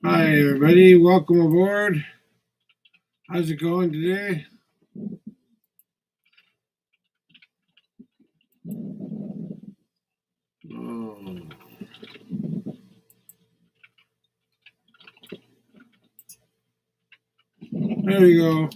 Hi, everybody. Welcome aboard. How's it going today? Oh, there we go.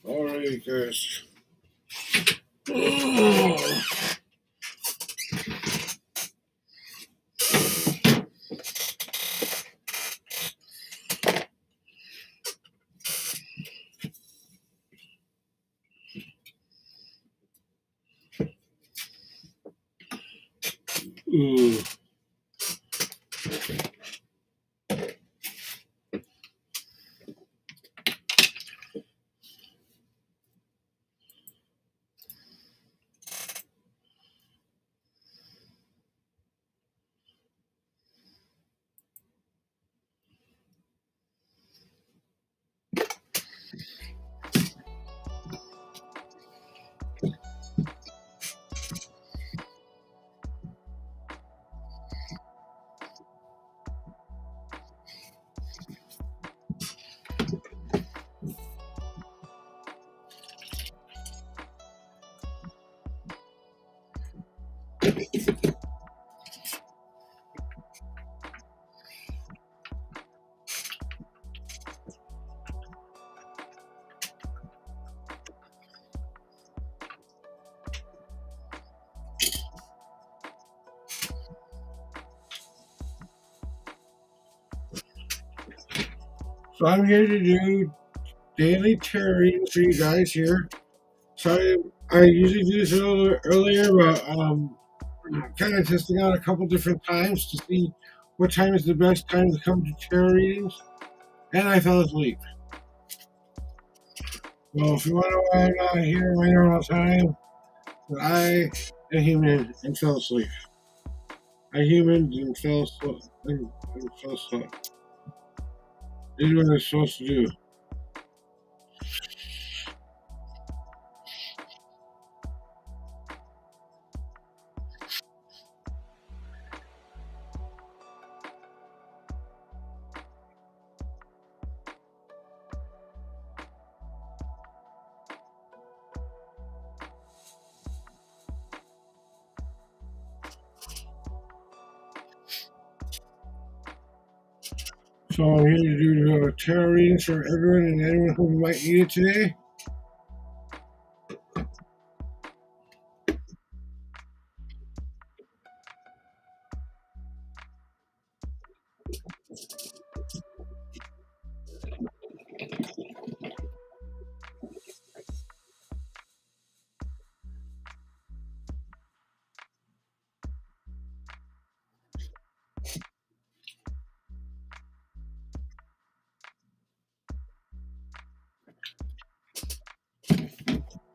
All right, guys. Oh. Ooh. So I'm here to do daily tarot readings for you guys here. So I usually do this a little earlier, but kind of testing out a couple different times to see what time is the best time to come to tarot readings. And I fell asleep. Well, if you want to know why I'm not here my normal time, I am human and fell asleep. I human and fell asleep. And fell asleep. This is what I'm supposed to do. So I'm here to do tarot readings for everyone and anyone who might need it today.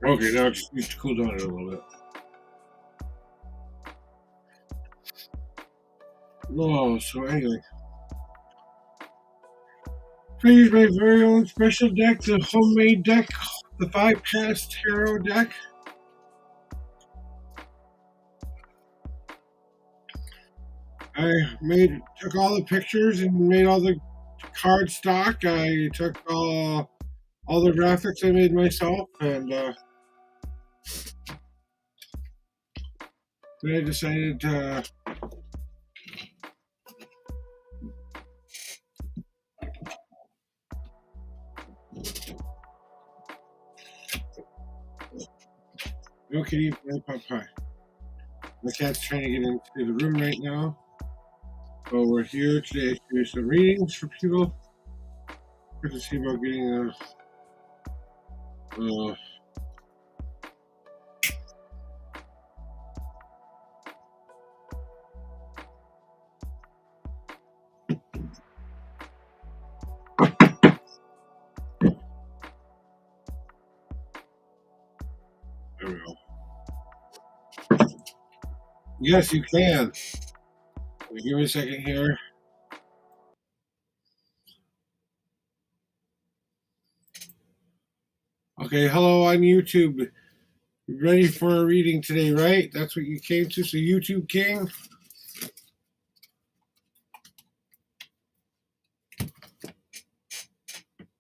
Okay, now it just needs to cool down a little bit. Oh, so anyway. I use my very own special deck, the homemade deck, the 5 cast tarot deck. I took all the pictures and made all the card stock. I took all the graphics I made myself, and then I decided to. Okay, pie. My cat's trying to get into the room right now. So we're here today to do some readings for people. Good to see about getting there we go. Yes, you can. Give me a second here. Okay, hello on YouTube. Ready for a reading today, right? That's what you came to, so YouTube King.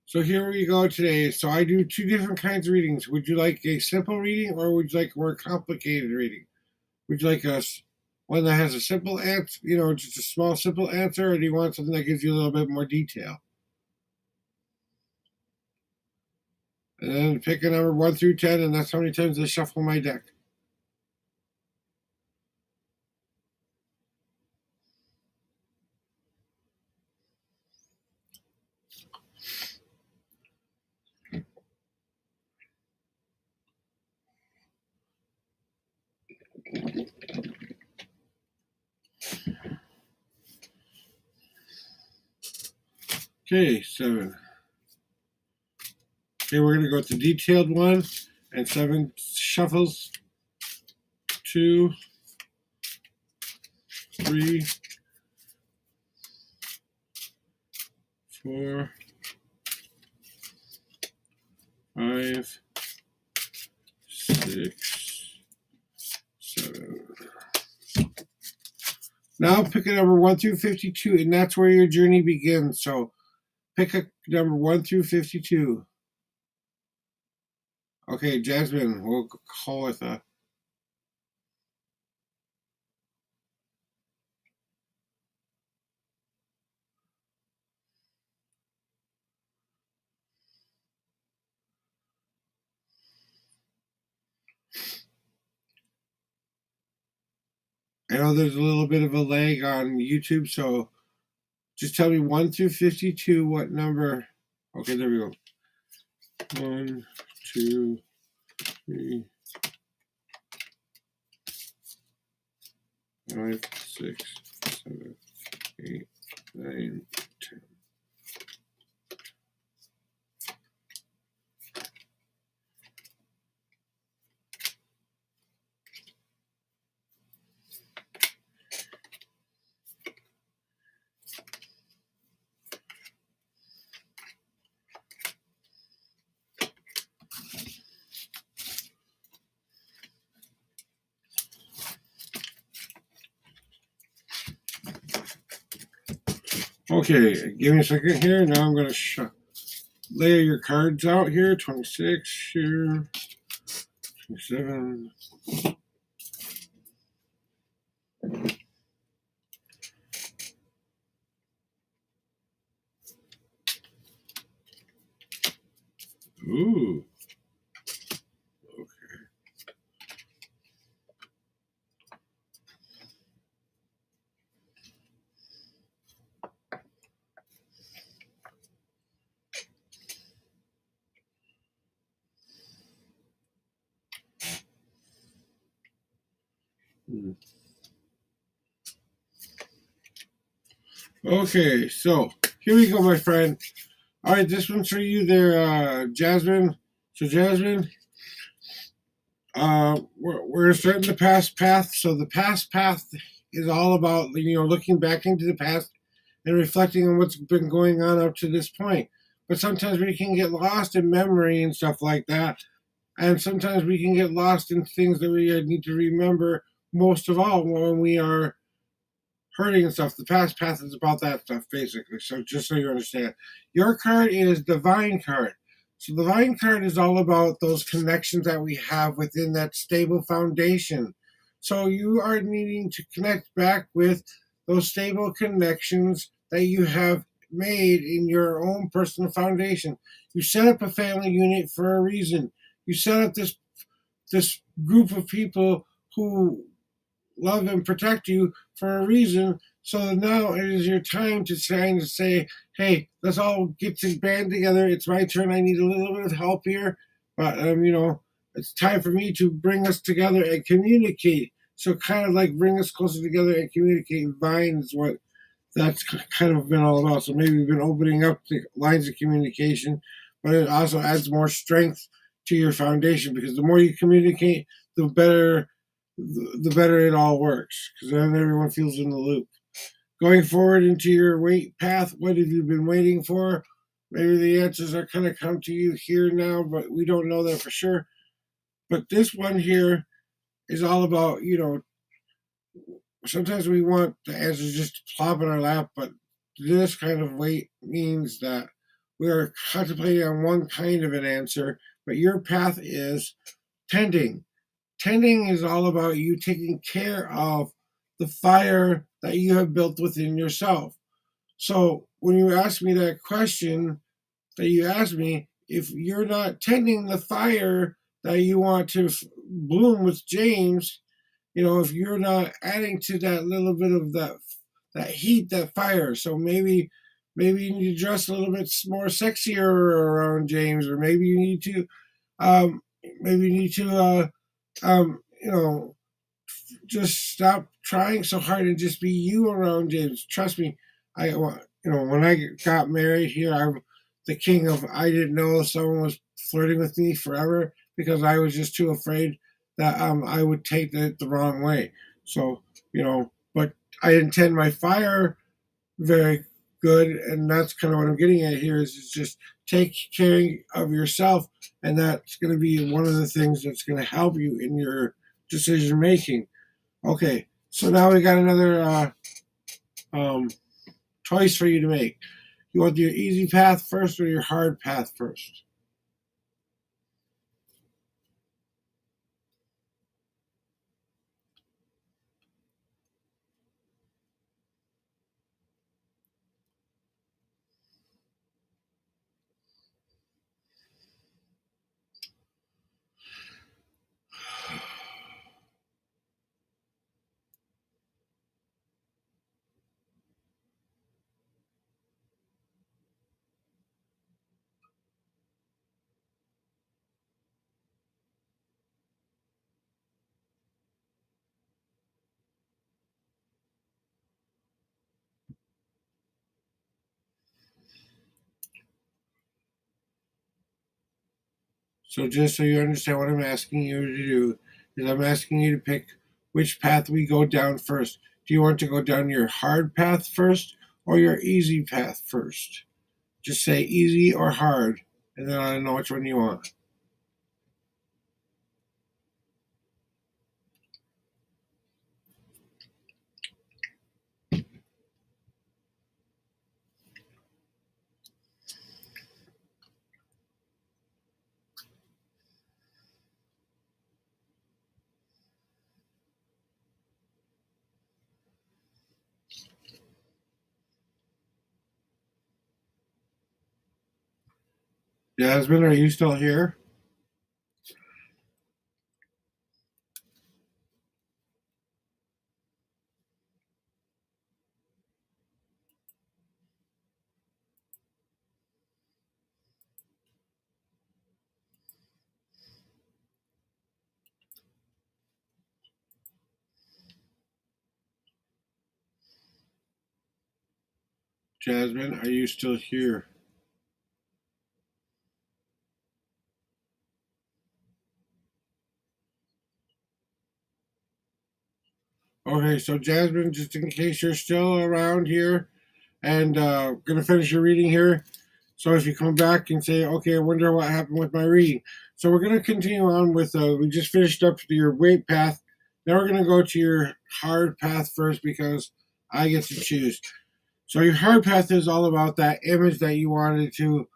So here we go today. So I do 2 different kinds of readings. Would you like a simple reading or would you like a more complicated reading? Would you like one that has a simple answer, just a small simple answer, or do you want something that gives you a little bit more detail? And then pick a number 1 through 10, and that's how many times I shuffle my deck. Okay, 7. Okay, we're going to go with the detailed one, and 7 shuffles. 2, 3, 4, 5, 6, 7. Now pick a number 1 through 52, and that's where your journey begins. So pick a number 1 through 52. Okay, Jasmine, we'll call with a. I know there's a little bit of a lag on YouTube, so just tell me 1 through 52, what number. Okay, there we go. 1, 2, 3, 5, 6, 7, 8, 9, 10. Okay, give me a second here. Now I'm going to lay your cards out here. 26 here, 27. Ooh. Okay. Okay, so here we go, my friend. All right, this one's for you there, Jasmine. So, Jasmine, we're starting the past path. So the past path is all about looking back into the past and reflecting on what's been going on up to this point. But sometimes we can get lost in memory and stuff like that, and sometimes we can get lost in things that we need to remember most of all when we are hurting and stuff. The past path is about that stuff, basically. So just so you understand, your card is the Vine card. So the Vine card is all about those connections that we have within that stable foundation. So you are needing to connect back with those stable connections that you have made in your own personal foundation. You set up a family unit for a reason. You set up this group of people who love and protect you for a reason. So now it is your time to try to say, hey, let's all get to band together. It's my turn. I need a little bit of help here. But, it's time for me to bring us together and communicate. So kind of like bring us closer together and communicate. Vine is what that's kind of been all about. So maybe we've been opening up the lines of communication, but it also adds more strength to your foundation because the more you communicate, the better it all works because then everyone feels in the loop. Going forward into your wait path, what have you been waiting for? Maybe the answers are kind of come to you here now, but we don't know that for sure. But this one here is all about, sometimes we want the answers just to plop in our lap, but this kind of wait means that we are contemplating on one kind of an answer, but your path is tending. Tending is all about you taking care of the fire that you have built within yourself. So when you ask me that question that you asked me, if you're not tending the fire that you want to bloom with James, if you're not adding to that little bit of that heat, that fire. So maybe you need to dress a little bit more sexier around James, or maybe you need to um, you know, just stop trying so hard and just be you around James. Trust me, when I got married here, I'm the king of I didn't know someone was flirting with me forever because I was just too afraid that I would take it the wrong way. So but I intend my fire very good, and that's kind of what I'm getting at here is just take care of yourself, and that's going to be one of the things that's going to help you in your decision making. Okay, so now we got another um, choice for you to make. You want your easy path first or your hard path first? So just so you understand what I'm asking you to do is I'm asking you to pick which path we go down first. Do you want to go down your hard path first or your easy path first? Just say easy or hard, and then I know which one you want. Jasmine, are you still here? Jasmine, are you still here? Okay, so Jasmine, just in case you're still around here and gonna finish your reading here. So if you come back and say, okay, I wonder what happened with my reading. So we're gonna continue on with we just finished up your weight path. Now we're gonna go to your hard path first because I get to choose. So your hard path is all about that image that you wanted to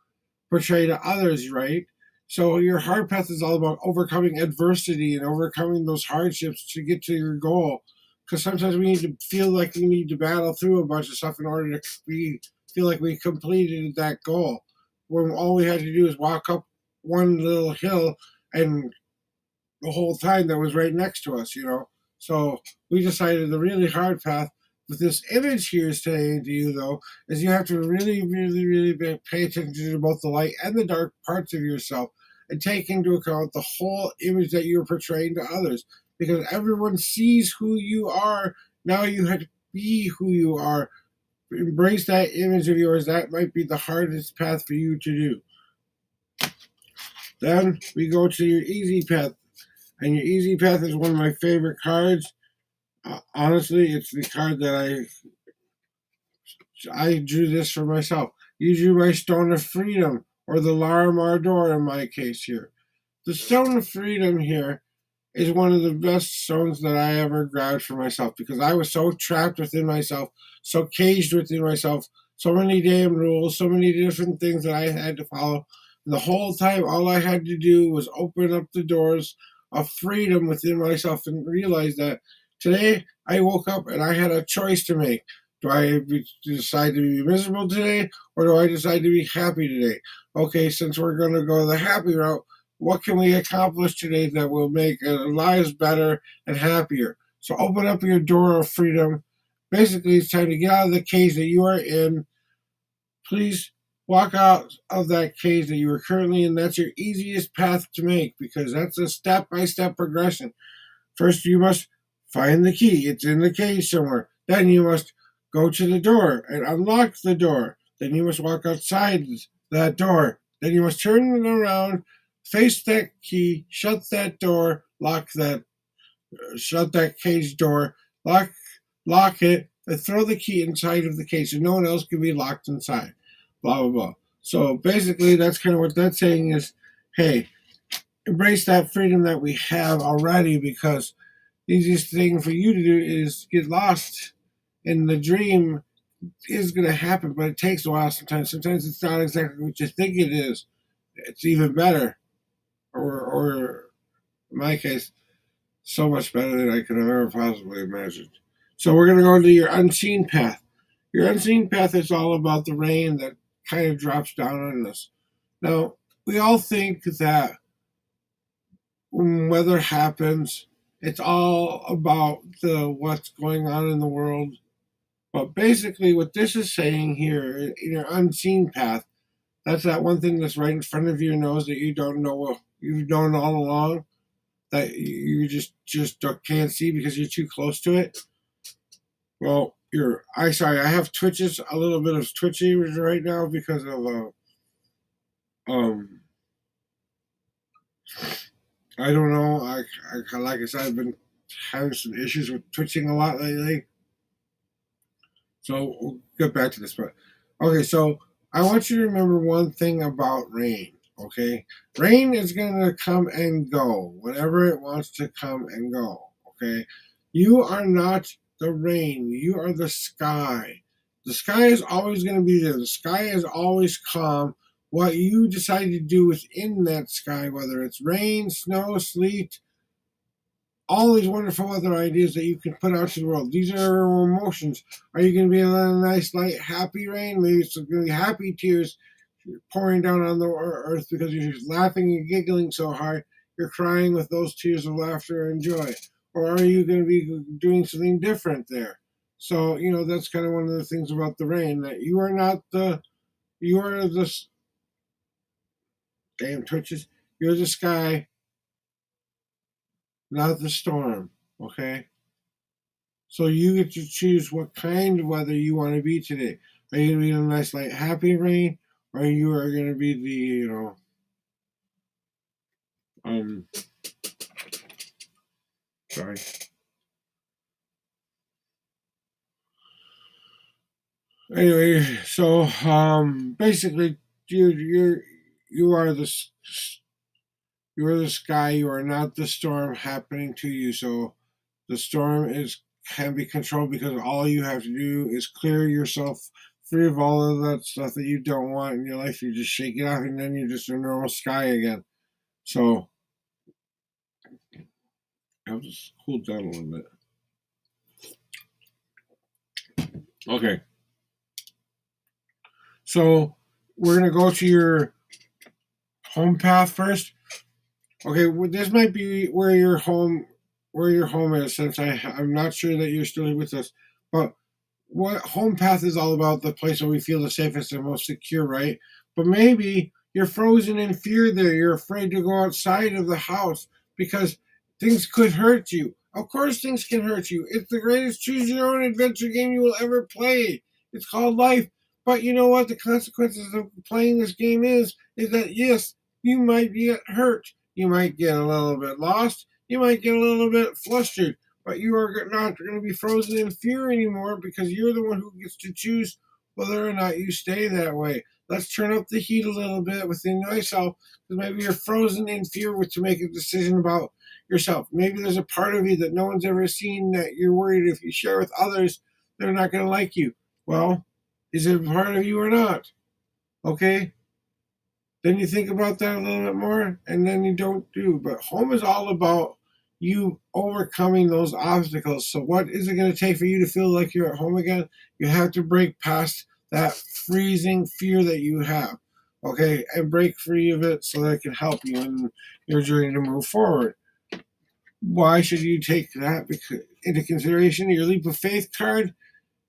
portray to others, right? So your hard path is all about overcoming adversity and overcoming those hardships to get to your goal. Because sometimes we need to feel like we need to battle through a bunch of stuff in order to feel like we completed that goal. When all we had to do is walk up one little hill and the whole time that was right next to us, you know. So we decided the really hard path with this image here is saying to you, though, is you have to really pay attention to both the light and the dark parts of yourself and take into account the whole image that you're portraying to others because everyone sees who you are. Now you have to be who you are. Embrace that image of yours. That might be the hardest path for you to do. Then we go to your easy path. And your easy path is one of my favorite cards. Honestly, it's the card that I drew this for myself. You drew my Stone of Freedom, or the Lar Mardor in my case here. The Stone of Freedom here is one of the best stones that I ever grabbed for myself because I was so trapped within myself, so caged within myself, so many damn rules, so many different things that I had to follow. And the whole time, all I had to do was open up the doors of freedom within myself and realize that today I woke up and I had a choice to make. Do I decide to be miserable today or do I decide to be happy today? Okay, since we're going to go the happy route, what can we accomplish today that will make our lives better and happier? So open up your door of freedom. Basically, it's time to get out of the cage that you are in. Please walk out of that cage that you are currently in. That's your easiest path to make because that's a step by step progression. First, you must find the key. It's in the cage somewhere. Then you must go to the door and unlock the door. Then you must walk outside that door. Then you must turn it around, face that key, shut that door, shut that cage door, lock it, and throw the key inside of the cage so no one else can be locked inside. Blah blah blah. So basically, that's kind of what that's saying is, hey, embrace that freedom that we have already because the easiest thing for you to do is get lost in the dream is going to happen, but it takes a while sometimes. Sometimes it's not exactly what you think it is. It's even better, or in my case, so much better than I could have ever possibly imagined. So we're going to go into your unseen path. Your unseen path is all about the rain that kind of drops down on us. Now, we all think that when weather happens, it's all about the what's going on in the world. But basically, what this is saying here in your unseen path, that's that one thing that's right in front of your nose that you don't know you've known all along that you just can't see because you're too close to it. Well, I have twitches, a little bit of twitchy right now because of um I don't know. Like I said, I've been having some issues with twitching a lot lately. So we'll get back to this, but okay. So I want you to remember one thing about rain. Okay, rain is gonna come and go whenever it wants to come and go. Okay, you are not the rain. You are the sky. The sky is always going to be there. The sky is always calm. What you decide to do within that sky, whether it's rain, snow, sleet, all these wonderful other ideas that you can put out to the world. These are your emotions. Are you going to be a nice, light, happy rain? Maybe it's going to be happy tears pouring down on the earth because you're just laughing and giggling so hard. You're crying with those tears of laughter and joy. Or are you going to be doing something different there? So, that's kind of one of the things about the rain that you are the damn twitches. You're the sky, not the storm. Okay? So you get to choose what kind of weather you want to be today. Are you going to be in a nice, light, happy rain, or you are going to be the, um, sorry, Anyway, so basically, you you you are you are the sky. You are not the storm happening to you. So the storm is can be controlled because all you have to do is clear yourself free of all of that stuff that you don't want in your life. You just shake it off, and then you're just a normal sky again. So I'll just cool down a little bit. Okay, so we're gonna go to your home path first. Okay, well, this might be where your home is, since I'm not sure that you're still with us. But what home path is all about, the place where we feel the safest and most secure, right? But maybe you're frozen in fear there. You're afraid to go outside of the house because things could hurt you. Of course, things can hurt you. It's the greatest choose your own adventure game you will ever play. It's called life. But you know what? The consequences of playing this game is that yes, you might get hurt. You might get a little bit lost. You might get a little bit flustered, but you are not going to be frozen in fear anymore because you're the one who gets to choose whether or not you stay that way. Let's turn up the heat a little bit within yourself because maybe you're frozen in fear with to make a decision about yourself. Maybe there's a part of you that no one's ever seen that you're worried if you share with others, they're not going to like you. Well, is it a part of you or not? Okay, then you think about that a little bit more and then you don't do. But home is all about you overcoming those obstacles. So, what is it going to take for you to feel like you're at home again? You have to break past that freezing fear that you have, okay, and break free of it so that it can help you in your journey to move forward. Why should you take that into consideration? Your leap of faith card,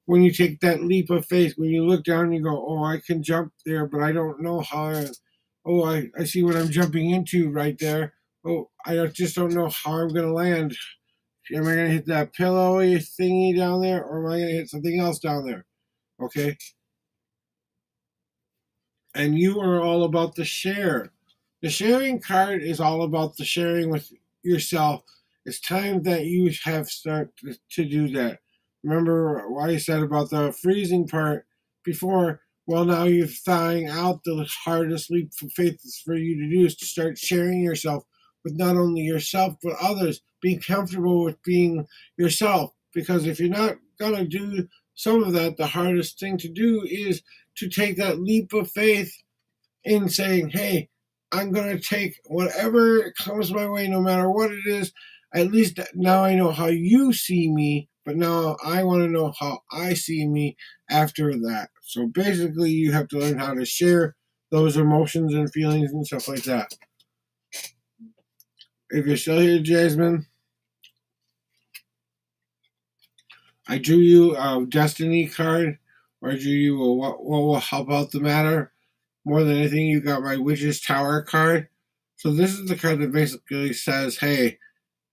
when you take that leap of faith, when you look down and you go, oh, I can jump there, but I don't know how. I see what I'm jumping into right there. Oh, I just don't know how I'm going to land. Am I going to hit that pillowy thingy down there, or am I going to hit something else down there? Okay. And you are all about the share. The sharing card is all about the sharing with yourself. It's time that you have started to do that. Remember what I said about the freezing part before? Well, now you're thawing out. The hardest leap of faith is for you to do is to start sharing yourself with not only yourself but others. Be comfortable with being yourself, because if you're not gonna do some of that, the hardest thing to do is to take that leap of faith in saying, hey, I'm going to take whatever comes my way, no matter what it is. At least now I know how you see me, but now I want to know how I see me after that. So basically, you have to learn how to share those emotions and feelings and stuff like that. If you're still here, Jasmine, I drew you a destiny card, or drew you a what will help out the matter. More than anything, you got my Witch's Tower card. So this is the card that basically says, hey,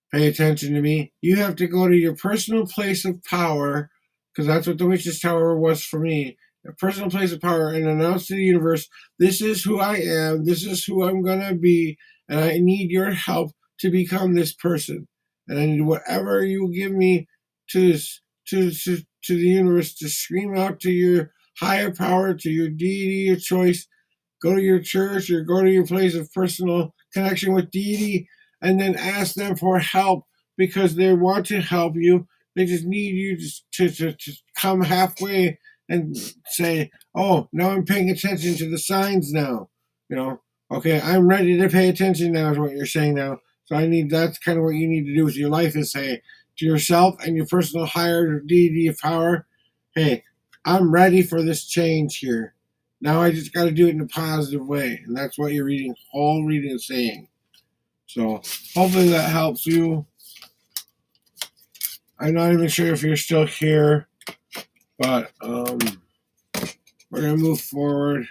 pay attention to me. You have to go to your personal place of power, because that's what the Witch's Tower was for me. A personal place of power, and announce to the universe, this is who I am, this is who I'm going to be, and I need your help to become this person. And I need whatever you give me to, to the universe to scream out to your higher power, to your deity of choice. Go to your church or go to your place of personal connection with deity and then ask them for help because they want to help you. They just need you to come halfway and say, oh, now I'm paying attention to the signs now. You know, okay, I'm ready to pay attention now is what you're saying now. So that's kind of what you need to do with your life is say to yourself and your personal higher deity of power, hey, I'm ready for this change here. Now I just got to do it in a positive way. And that's what your whole reading is saying. So hopefully that helps you. I'm not even sure if you're still here, but we're going to move forward.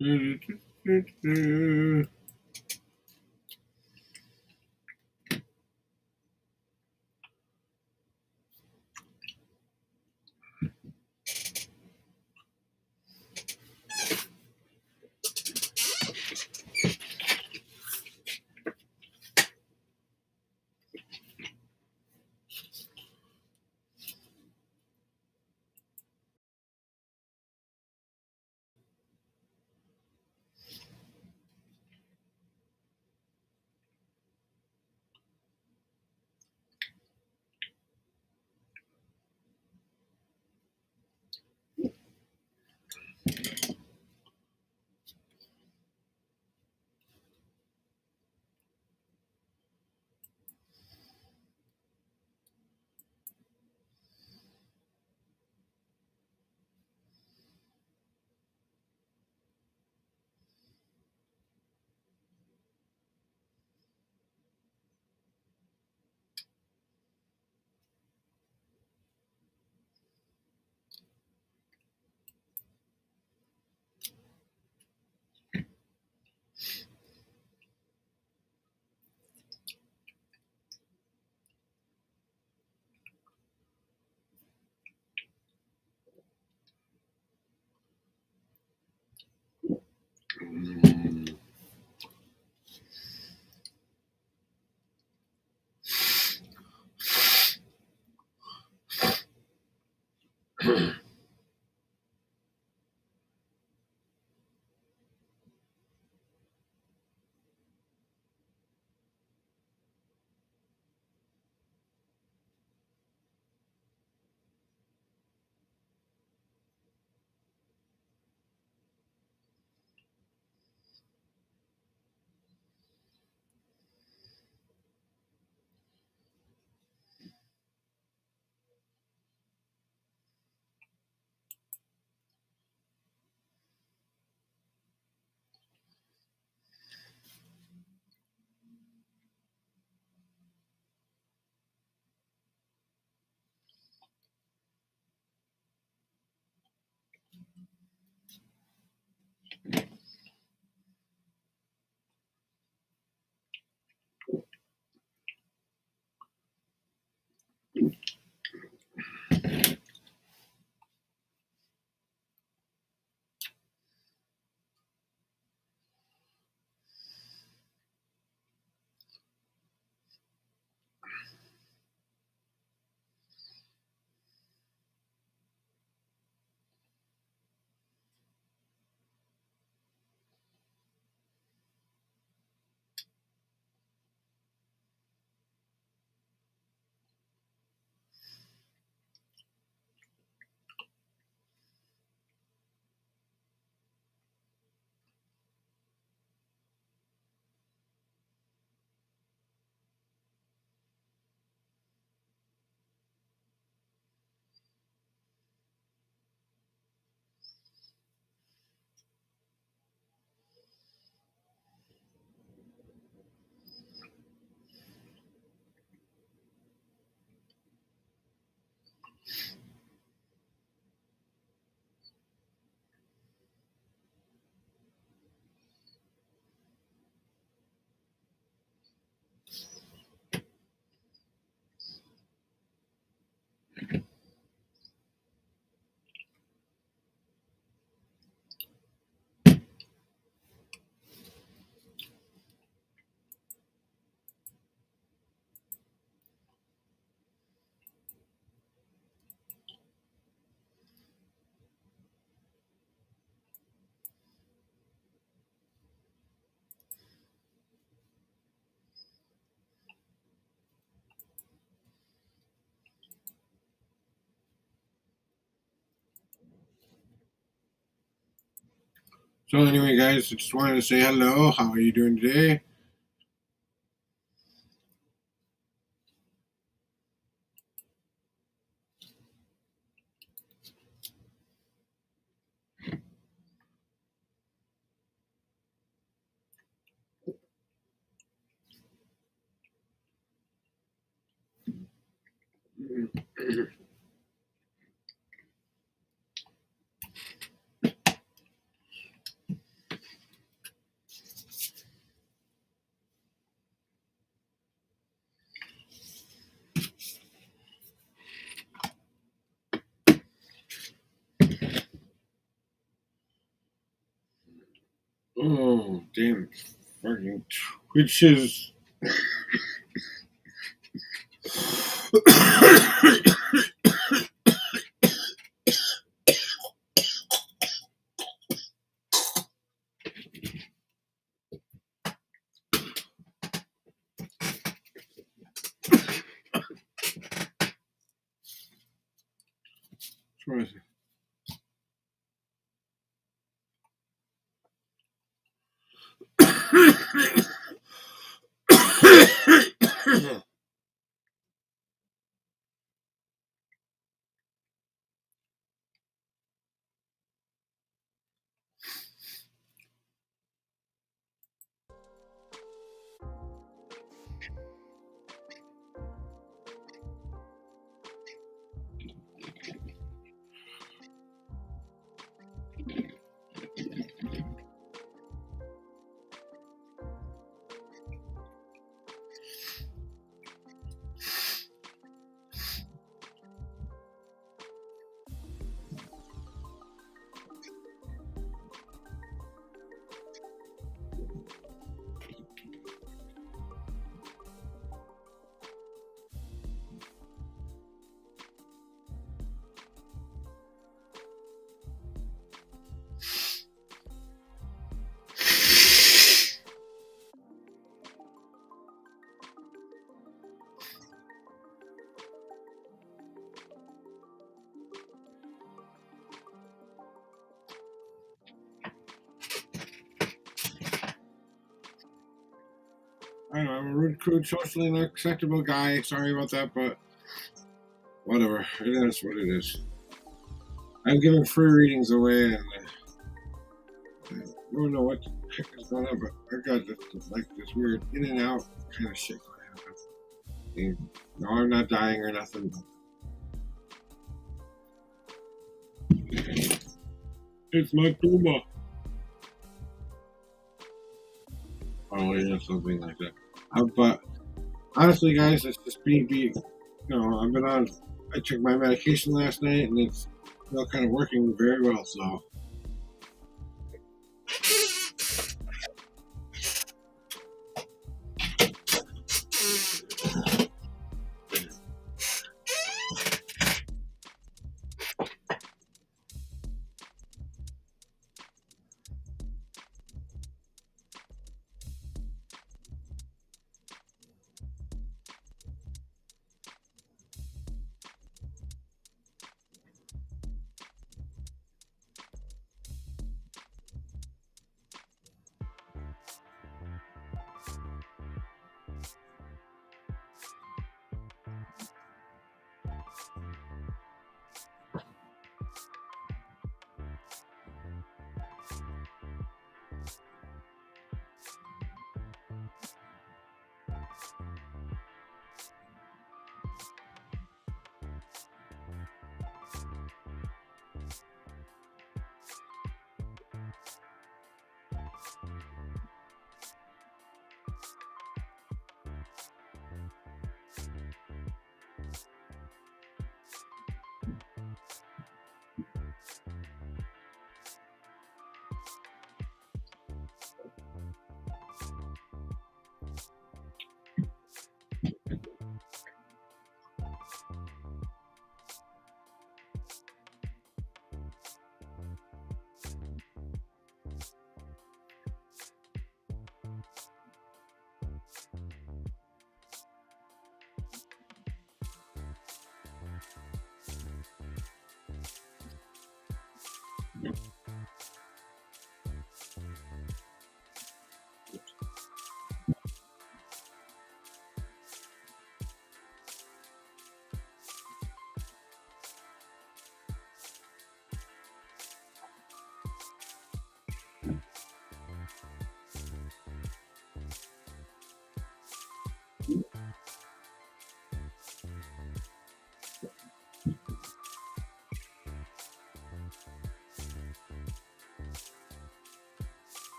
So anyway, guys, I just wanted to say hello. How are you doing today? Oh, damn. Fucking Twitch is. I know, I'm a rude, crude, socially unacceptable guy. Sorry about that, but whatever. It is what it is. I'm giving free readings away, and I don't know what the heck is going on, but I got like this weird in and out kind of shit going on. No, I'm not dying or nothing. It's my Puma. Oh, yeah, something like that. But honestly, guys, it's just be. I've been on. I took my medication last night, and it's kind of working very well. So.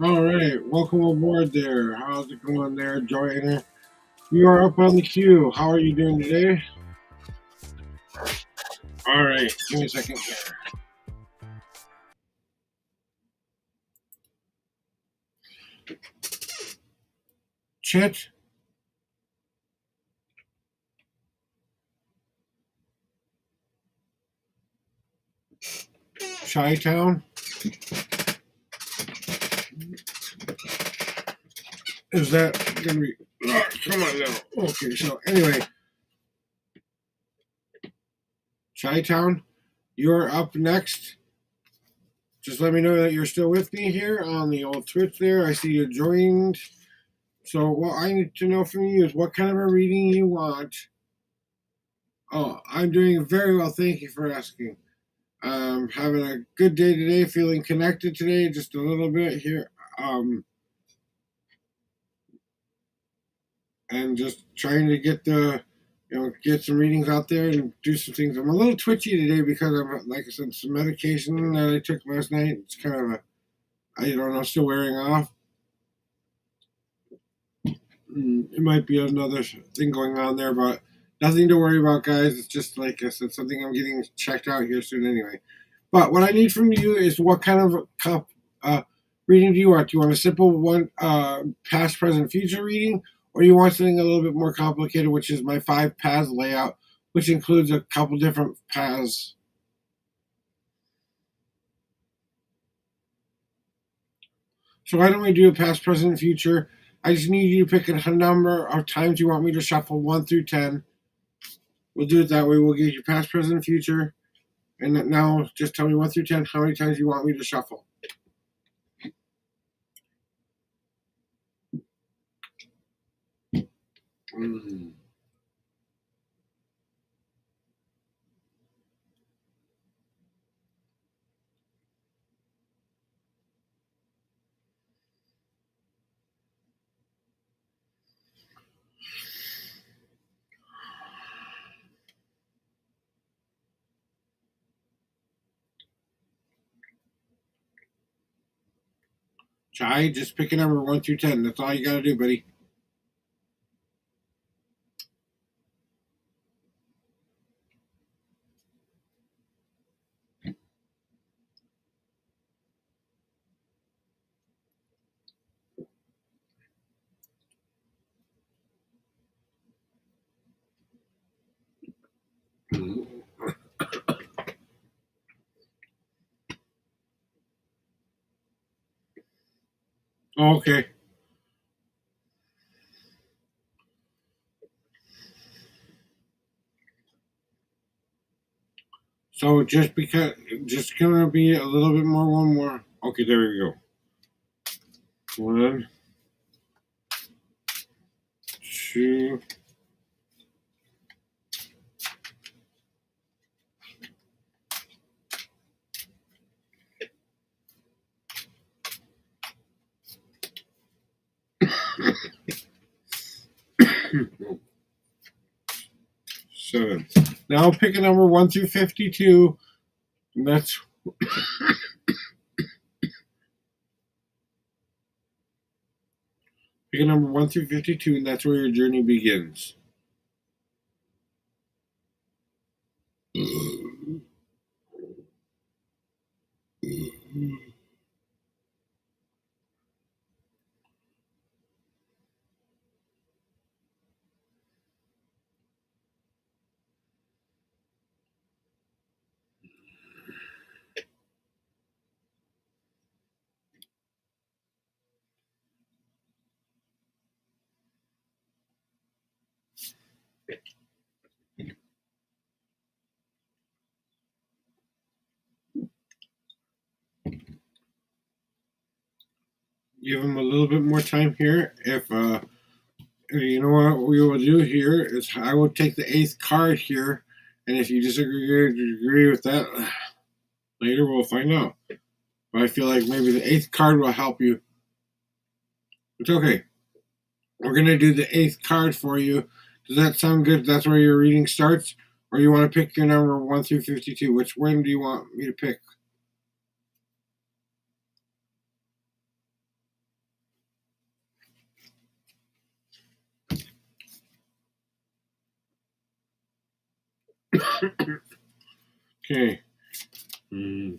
All right, welcome aboard there. How's it going there, Joanna? You are up on the queue. How are you doing today? All right, give me a second here. Chit, Chi-Town, is that gonna be? Come on now. Okay, so anyway, Chi-Town, you're up next. Just let me know that you're still with me here on the old Twitch there. I see you joined. So what I need to know from you is what kind of a reading you want. Oh, I'm doing very well. Thank you for asking. Having a good day today, feeling connected today, just a little bit here. Um, and just trying to get get some readings out there and do some things. I'm a little twitchy today because I'm, like I said, some medication that I took last night. It's kind of I don't know, still wearing off. It might be another thing going on there, but nothing to worry about, guys. It's just like I said, something I'm getting checked out here soon anyway. But what I need from you is what kind of reading do you want? Do you want a simple one, past, present, future reading, or you want something a little bit more complicated, which is my 5 paths layout, which includes a couple different paths. So why don't we do a past, present, future? I just need you to pick a number of times you want me to shuffle 1 through 10. We'll do it that way. We'll get you past, present, future. And now just tell me 1 through 10 how many times you want me to shuffle. Mm. Chai, just pick a number 1 through 10. That's all you got to do, buddy. Okay. So just gonna be a little bit more, one more. Okay, there we go. 1, 2. Seven. Now pick a number 1 through 52, and that's pick a number 1 through 52, and that's where your journey begins. Give them a little bit more time here. If you know what we will do here is I will take the 8th card here, and if you disagree with that, later we'll find out. But I feel like maybe the 8th card will help you. It's okay. We're gonna do the 8th card for you. Does that sound good? That's where your reading starts, or you want to pick your number 1 through 52? Which one do you want me to pick? Okay. Mm.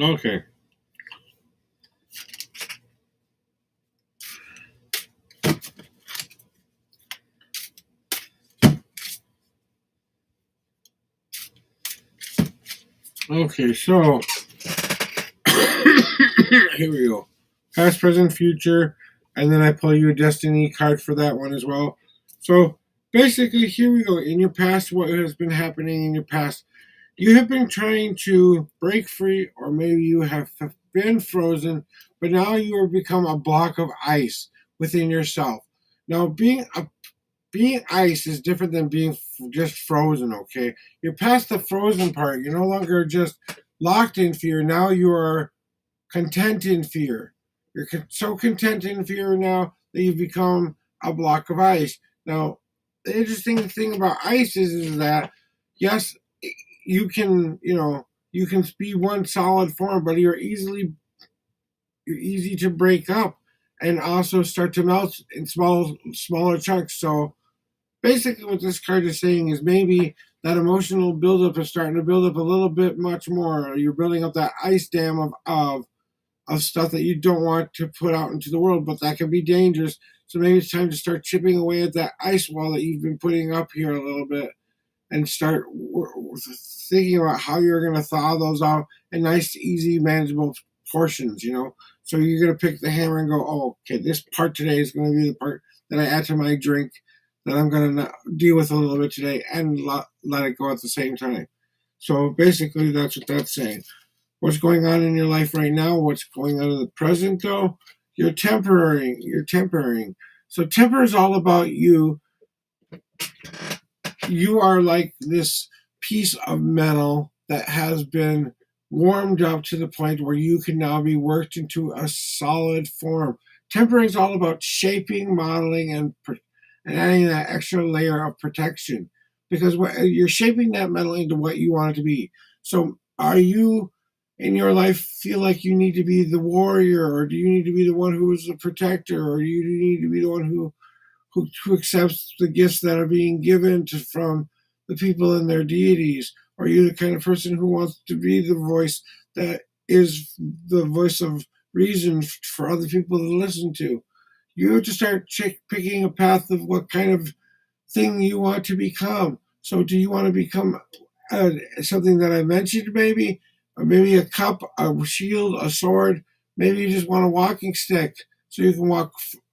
Okay. Okay, so here we go. Past, present, future, and then I pull you a destiny card for that one as well. So basically, here we go. In your past, what has been happening in your past? You have been trying to break free, or maybe you have been frozen, but now you have become a block of ice within yourself. Now, being ice is different than being just frozen. Okay, you're past the frozen part. You're no longer just locked in fear. Now you are content in fear. You're so content in fear now that you've become a block of ice. Now, the interesting thing about ice is that yes, you can you can be one solid form, but you're easy to break up and also start to melt in smaller chunks. So basically, what this card is saying is maybe that emotional buildup is starting to build up a little bit much more. You're building up that ice dam of stuff that you don't want to put out into the world, but that can be dangerous. So maybe it's time to start chipping away at that ice wall that you've been putting up here a little bit and start thinking about how you're going to thaw those out in nice, easy, manageable portions. So you're going to pick the hammer and go, oh, okay, this part today is going to be the part that I add to my drink that I'm going to deal with a little bit today and let it go at the same time. So basically, that's what that's saying. What's going on in your life right now, what's going on in the present, though, you're temporary. You're tempering. So temper is all about you. You are like this piece of metal that has been warmed up to the point where you can now be worked into a solid form. Tempering is all about shaping, modeling, and adding that extra layer of protection because you're shaping that metal into what you want it to be. So, are you in your life feel like you need to be the warrior, or do you need to be the one who is the protector, or do you need to be the one who accepts the gifts that are being given from the people and their deities? Or are you the kind of person who wants to be the voice that is the voice of reason for other people to listen to? You have to start picking a path of what kind of thing you want to become. So, do you want to become something that I mentioned, maybe? Or maybe a cup, a shield, a sword? Maybe you just want a walking stick so you can walk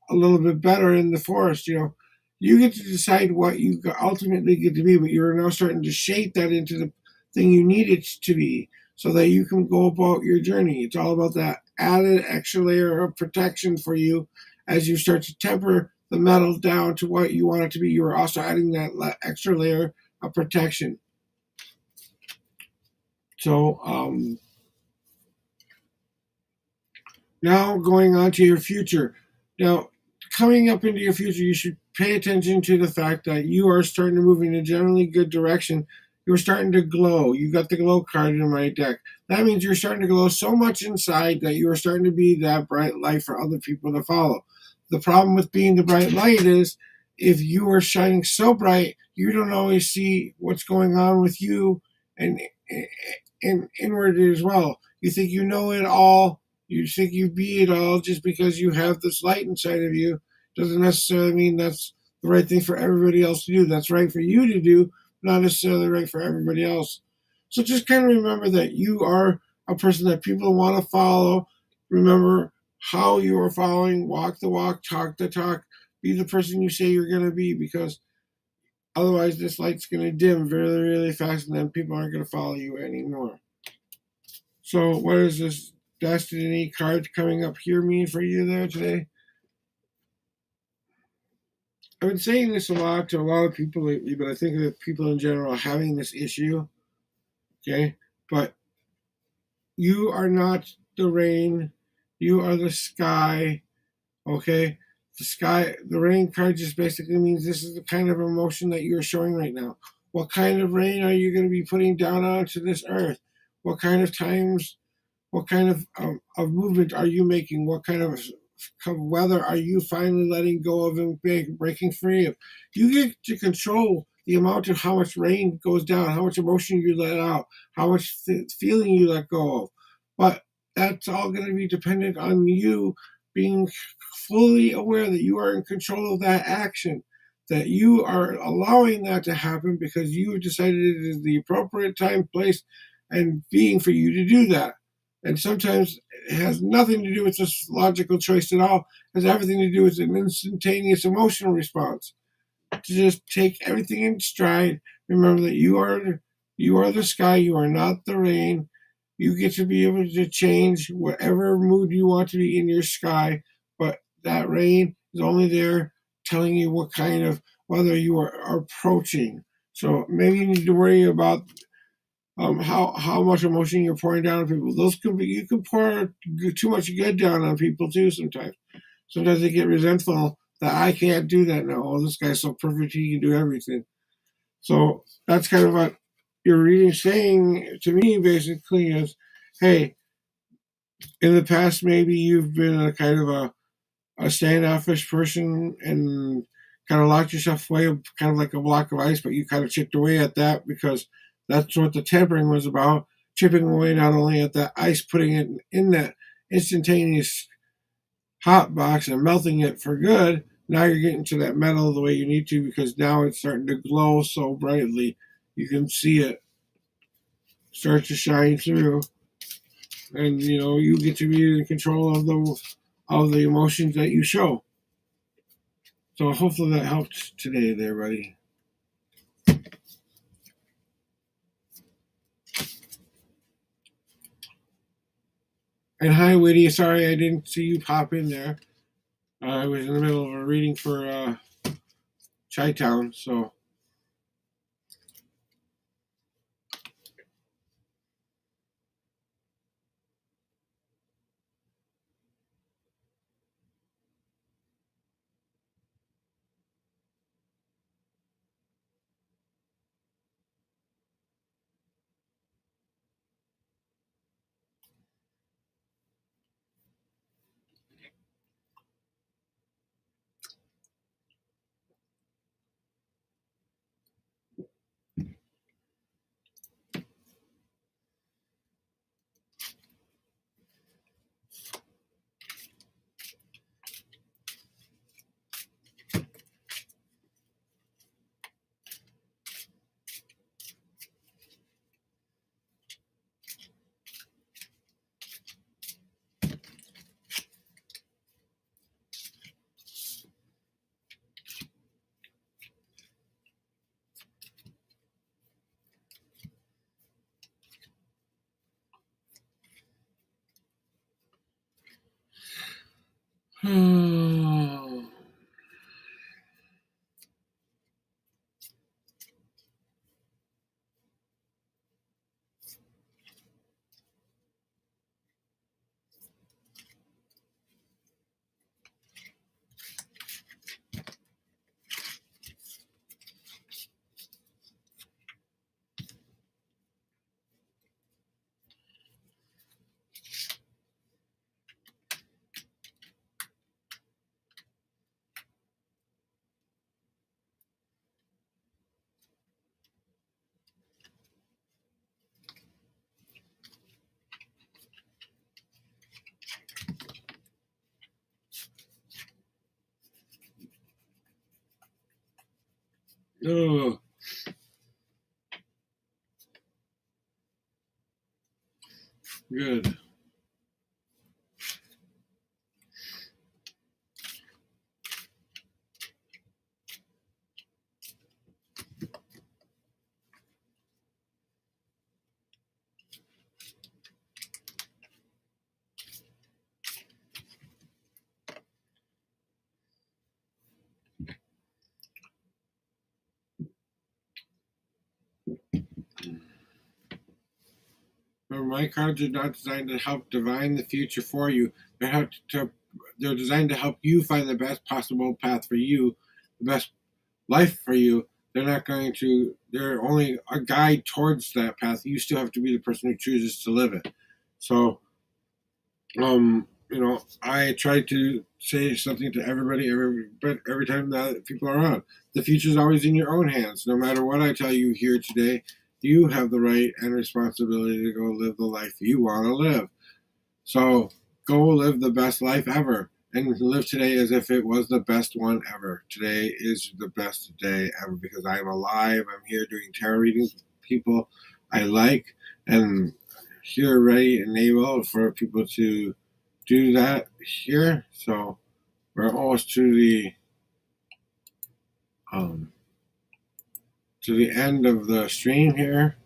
a little bit better in the forest. You get to decide what you ultimately get to be, but you're now starting to shape that into the thing you need it to be so that you can go about your journey. It's all about that added extra layer of protection for you as you start to temper the metal down to what you want it to be. You are also adding that extra layer of protection. So now going on to your future. Now, coming up into your future, you should pay attention to the fact that you are starting to move in a generally good direction. You're starting to glow. You got the glow card in my deck. That means you're starting to glow so much inside that you are starting to be that bright light for other people to follow. The problem with being the bright light is if you are shining so bright, you don't always see what's going on with you and inward as well. You think you know it all, you think you be it all just because you have this light inside of you. Doesn't necessarily mean that's the right thing for everybody else to do. That's right for you to do, not necessarily right for everybody else. So just kind of remember that you are a person that people want to follow. Remember how you are following, walk the walk, talk the talk, be the person you say you're going to be, because Otherwise, this light's going to dim really, really fast, and then people aren't going to follow you anymore. So, what does this destiny card coming up here mean for you there today? I've been saying this a lot to a lot of people lately, but I think that people in general are having this issue. Okay, but you are not the rain, you are the sky. Okay, the sky, the rain card just basically means this is the kind of emotion that you're showing right now. What kind of rain are you going to be putting down onto this earth? What kind of times, what kind of movement are you making? What kind of weather are you finally letting go of and breaking free of? You get to control the amount of how much rain goes down, how much emotion you let out, how much feeling you let go of. But that's all going to be dependent on you being fully aware that you are in control of that action, that you are allowing that to happen because you have decided it is the appropriate time, place, and being for you to do that. And sometimes it has nothing to do with this logical choice at all. It has everything to do with an instantaneous emotional response. To just take everything in stride. Remember that you are the sky. You are not the rain. You get to be able to change whatever mood you want to be in your sky. But that rain is only there telling you what kind of weather you are approaching. So maybe you need to worry about how much emotion you're pouring down on people. Those could be, you could pour too much good down on people too. Sometimes they get resentful that I can't do that now. Oh, this guy's so perfect, he can do everything. So that's kind of what your reading saying to me basically is, hey, in the past maybe you've been a kind of a standoffish person and kind of locked yourself away, kind of like a block of ice, but you kind of chipped away at that because that's what the tempering was about, chipping away not only at that ice, putting it in that instantaneous hot box and melting it for good. Now you're getting to that metal the way you need to because now it's starting to glow so brightly. You can see it start to shine through, and you get to be in control of the emotions that you show. So hopefully that helped today there, buddy. And hi, Witty. Sorry I didn't see you pop in there. I was in the middle of a reading for Chi Town, so. Oh, good. my cards are not designed to help divine the future for you. They're designed to help you find the best possible path for you, the best life for you. They're only a guide towards that path. You still have to be the person who chooses to live it. So, I try to say something to everybody every time that people are on. The future is always in your own hands. No matter what I tell you here today, you have the right and responsibility to go live the life you want to live. So go live the best life ever and live today as if it was the best one ever. Today is the best day ever because I'm alive. I'm here doing tarot readings with people I like and here ready and able for people to do that here. So we're almost um, to the end of the stream here.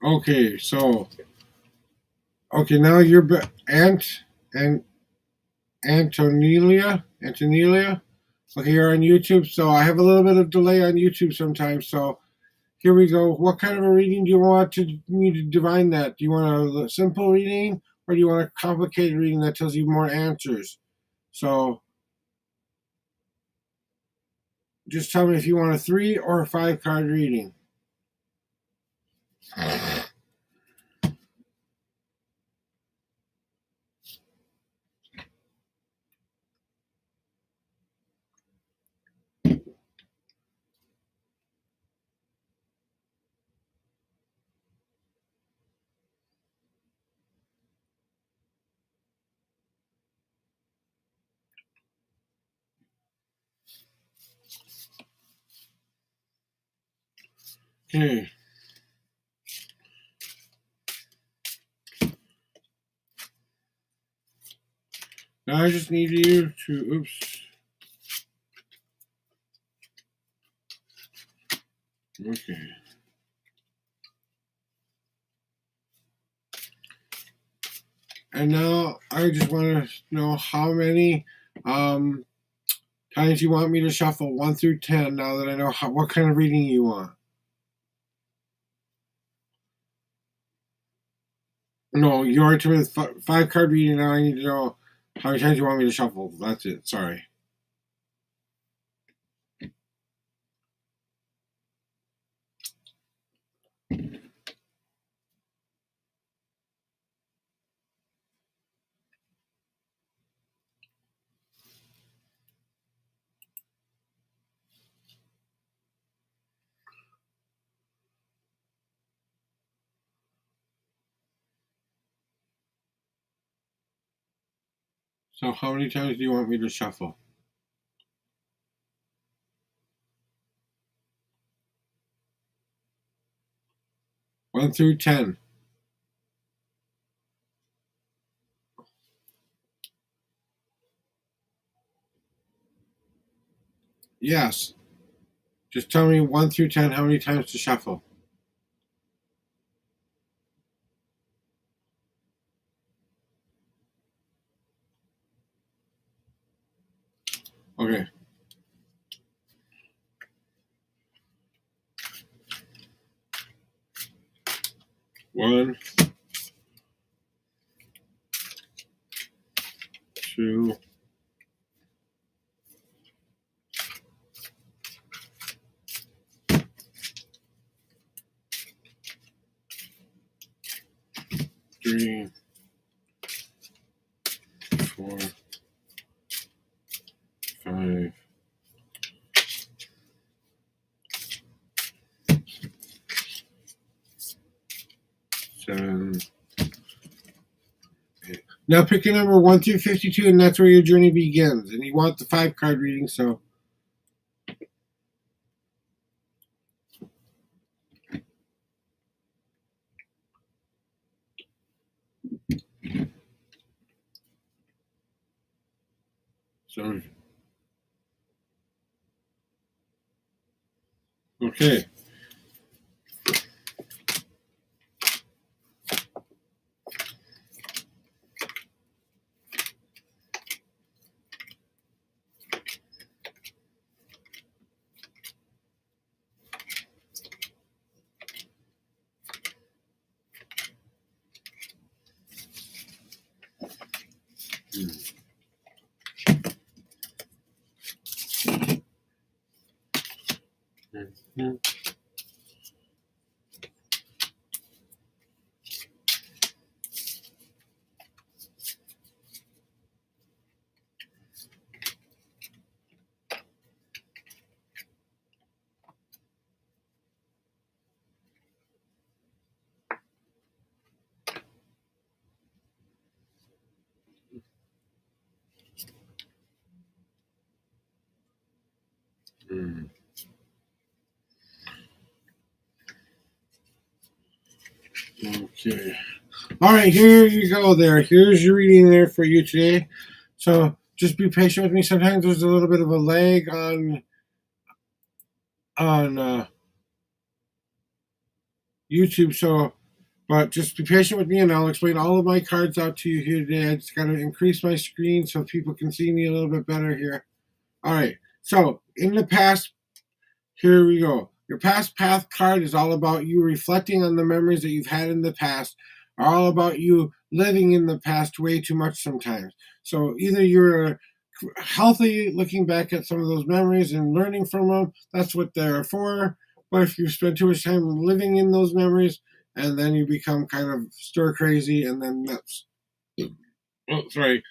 Okay, so now you're and Antonelia. Okay, you're on YouTube, so I have a little bit of delay on YouTube sometimes. So here we go. What kind of a reading do you want me to divine that? Do you want a simple reading or do you want a complicated reading that tells you more answers? So just tell me if you want a 3 or a 5 card reading. Okay. Now I just need you to, oops. Okay. And now I just want to know how many times you want me to shuffle 1 through 10 now that I know what kind of reading you want. No, you're into a 5 card reading now. I need to know how many times you want me to shuffle. That's it. Sorry. So how many times do you want me to shuffle? 1 through 10. Yes. Just tell me 1 through 10 how many times to shuffle. Okay. 1, 2, 3, 4, 5, 7, 8. Now pick a number 1 through 52, and that's where your journey begins. And you want the 5-card reading, so. So, okay. Mm-hmm. Mm. Okay. All right, here you go there. Here's your reading there for you today. So just be patient with me. Sometimes there's a little bit of a lag on YouTube, so but just be patient with me and I'll explain all of my cards out to you here today. I just gotta increase my screen so people can see me a little bit better here. All right. So in the past, here we go. Your past path card is all about you reflecting on the memories that you've had in the past, are all about you living in the past way too much sometimes. So either you're healthy looking back at some of those memories and learning from them, that's what they're for. But if you spend too much time living in those memories, and then you become kind of stir crazy, and then that's oh, sorry.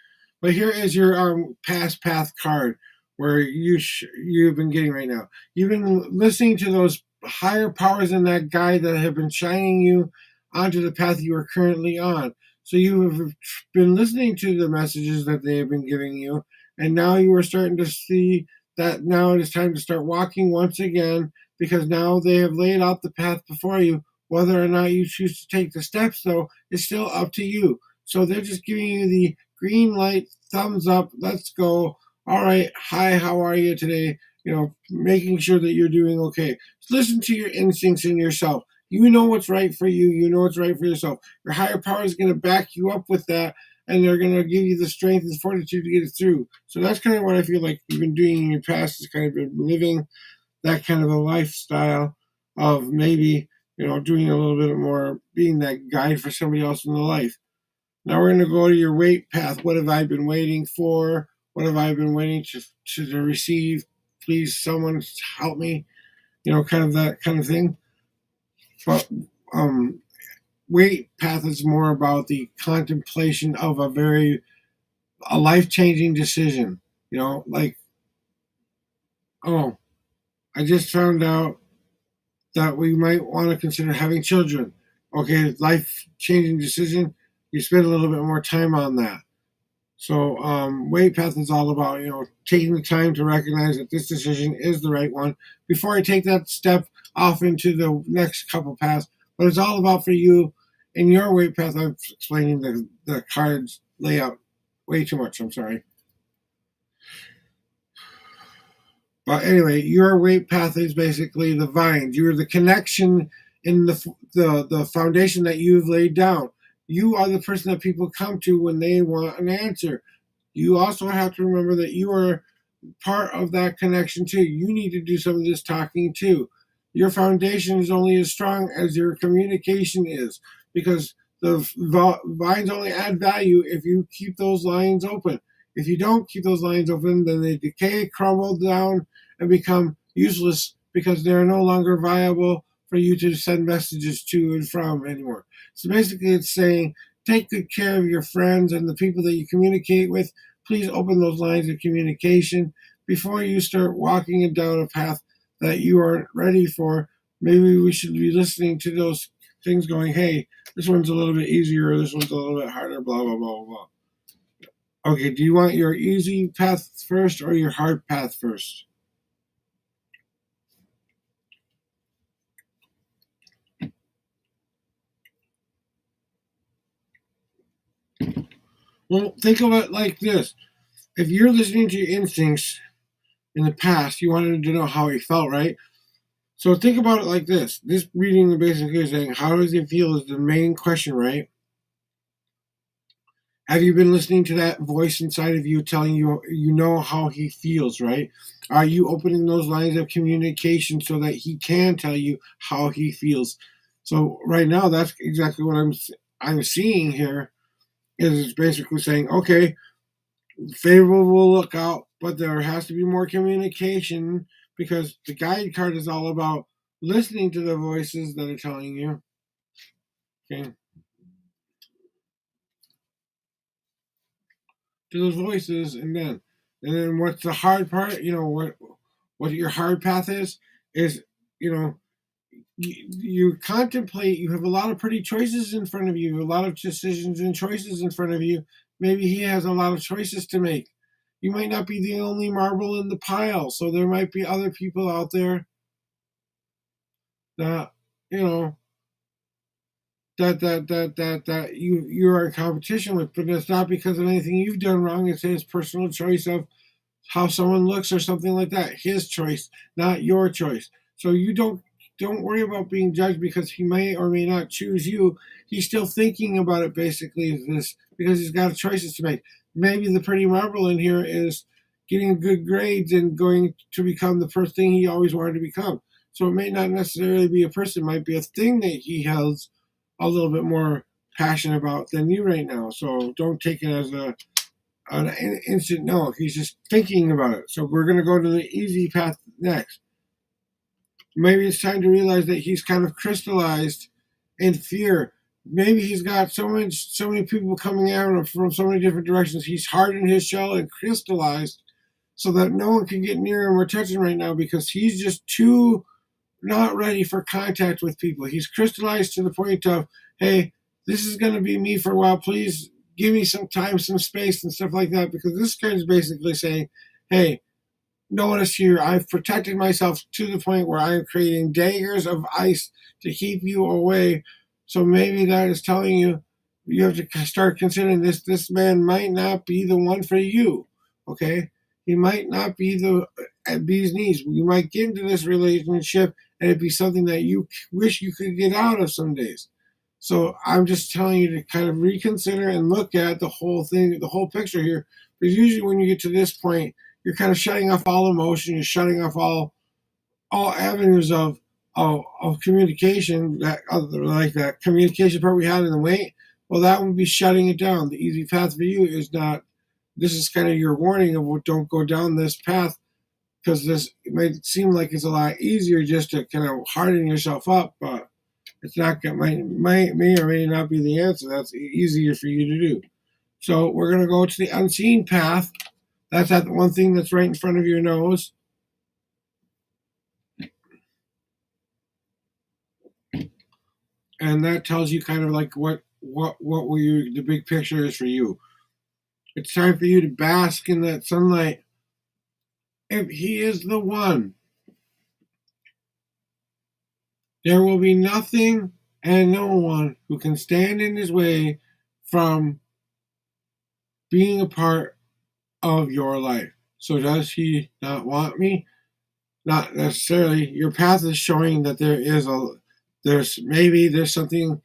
But here is your past path card where you've been getting right now. You've been listening to those higher powers in that guide that have been shining you onto the path you are currently on. So you have been listening to the messages that they have been giving you, and now you are starting to see that now it is time to start walking once again because now they have laid out the path before you. Whether or not you choose to take the steps, though, is still up to you. So they're just giving you the green light, thumbs up, let's go. All right, hi, how are you today? You know, making sure that you're doing okay. Listen to your instincts in yourself. You know what's right for you. You know what's right for yourself. Your higher power is going to back you up with that, and they're going to give you the strength and fortitude to get it through. So that's kind of what I feel like you've been doing in your past is kind of been living that kind of a lifestyle of maybe, doing a little bit more, being that guide for somebody else in the life. Now we're going to go to your wait path. What have I been waiting for? What have I been waiting to receive? Please, someone help me. Kind of that kind of thing. But wait path is more about the contemplation of a life changing decision. Like, oh, I just found out that we might want to consider having children. Okay, life changing decision. You spend a little bit more time on that. So, Weight Path is all about, taking the time to recognize that this decision is the right one before I take that step off into the next couple paths. But it's all about for you in your Weight Path. I'm explaining the cards layout way too much. I'm sorry. But anyway, your Weight Path is basically the vines. You're the connection in the foundation that you've laid down. You are the person that people come to when they want an answer. You also have to remember that you are part of that connection too. You need to do some of this talking too. Your foundation is only as strong as your communication is because the vines only add value if you keep those lines open. If you don't keep those lines open, then they decay, crumble down, and become useless because they're no longer viable for you to send messages to and from anymore. So basically, it's saying take good care of your friends and the people that you communicate with. Please open those lines of communication before you start walking down a path that you aren't ready for. Maybe we should be listening to those things going, hey, this one's a little bit easier, or this one's a little bit harder, blah, blah, blah, blah. Okay, do you want your easy path first or your hard path first? Well, think of it like this. If you're listening to your instincts in the past, you wanted to know how he felt, right? So think about it like this. This reading basically is saying, how does he feel is the main question, right? Have you been listening to that voice inside of you telling you you know how he feels, right? Are you opening those lines of communication so that he can tell you how he feels? So right now, that's exactly what I'm seeing here. Is it's basically saying, okay, favorable lookout, but there has to be more communication because the guide card is all about listening to the voices that are telling you. Okay, to those voices, and then what's the hard part? What your hard path is you know you contemplate. You have a lot of pretty choices in front of you, a lot of decisions and choices in front of you. Maybe he has a lot of choices to make. You might not be the only marble in the pile, so there might be other people out there that you know that you are in competition with, but it's not because of anything you've done wrong. It's his personal choice of how someone looks or something like that. His choice, not your choice. So you don't worry about being judged because he may or may not choose you. He's still thinking about it basically this because he's got choices to make. Maybe the pretty marble in here is getting good grades and going to become the first thing he always wanted to become. So it may not necessarily be a person, it might be a thing that he has a little bit more passion about than you right now. So don't take it as an instant no. He's just thinking about it. So we're going to go to the easy path next. Maybe it's time to realize that he's kind of crystallized in fear. Maybe he's got so many people coming at him from so many different directions. He's hardened his shell and crystallized so that no one can get near him or touch him right now because he's just too not ready for contact with people. He's crystallized to the point of, hey, this is going to be me for a while. Please give me some time, some space, and stuff like that. Because this card is basically saying, hey, notice here, I've protected myself to the point where I'm creating daggers of ice to keep you away. So maybe that is telling you you have to start considering this man might not be the one for you. Okay, he might not be the bee's knees. You might get into this relationship and it'd be something that you wish you could get out of some days. So I'm just telling you to kind of reconsider and look at the whole thing, the whole picture here. Because usually when you get to this point, you're kind of shutting off all emotion, you're shutting off all avenues of communication that like that communication part we had in the wait. Well, that would be shutting it down. The easy path for you is not. This is kind of your warning of well, don't go down this path because this it might seem like it's a lot easier just to kind of harden yourself up, but it's not may or may not be the answer. That's easier for you to do. So we're gonna go to the unseen path. That's that one thing that's right in front of your nose. And that tells you kind of like what will you the big picture is for you. It's time for you to bask in that sunlight. If he is the one, there will be nothing and no one who can stand in his way from being a part of your life. So does he not want me? Not necessarily. Your path is showing that there's something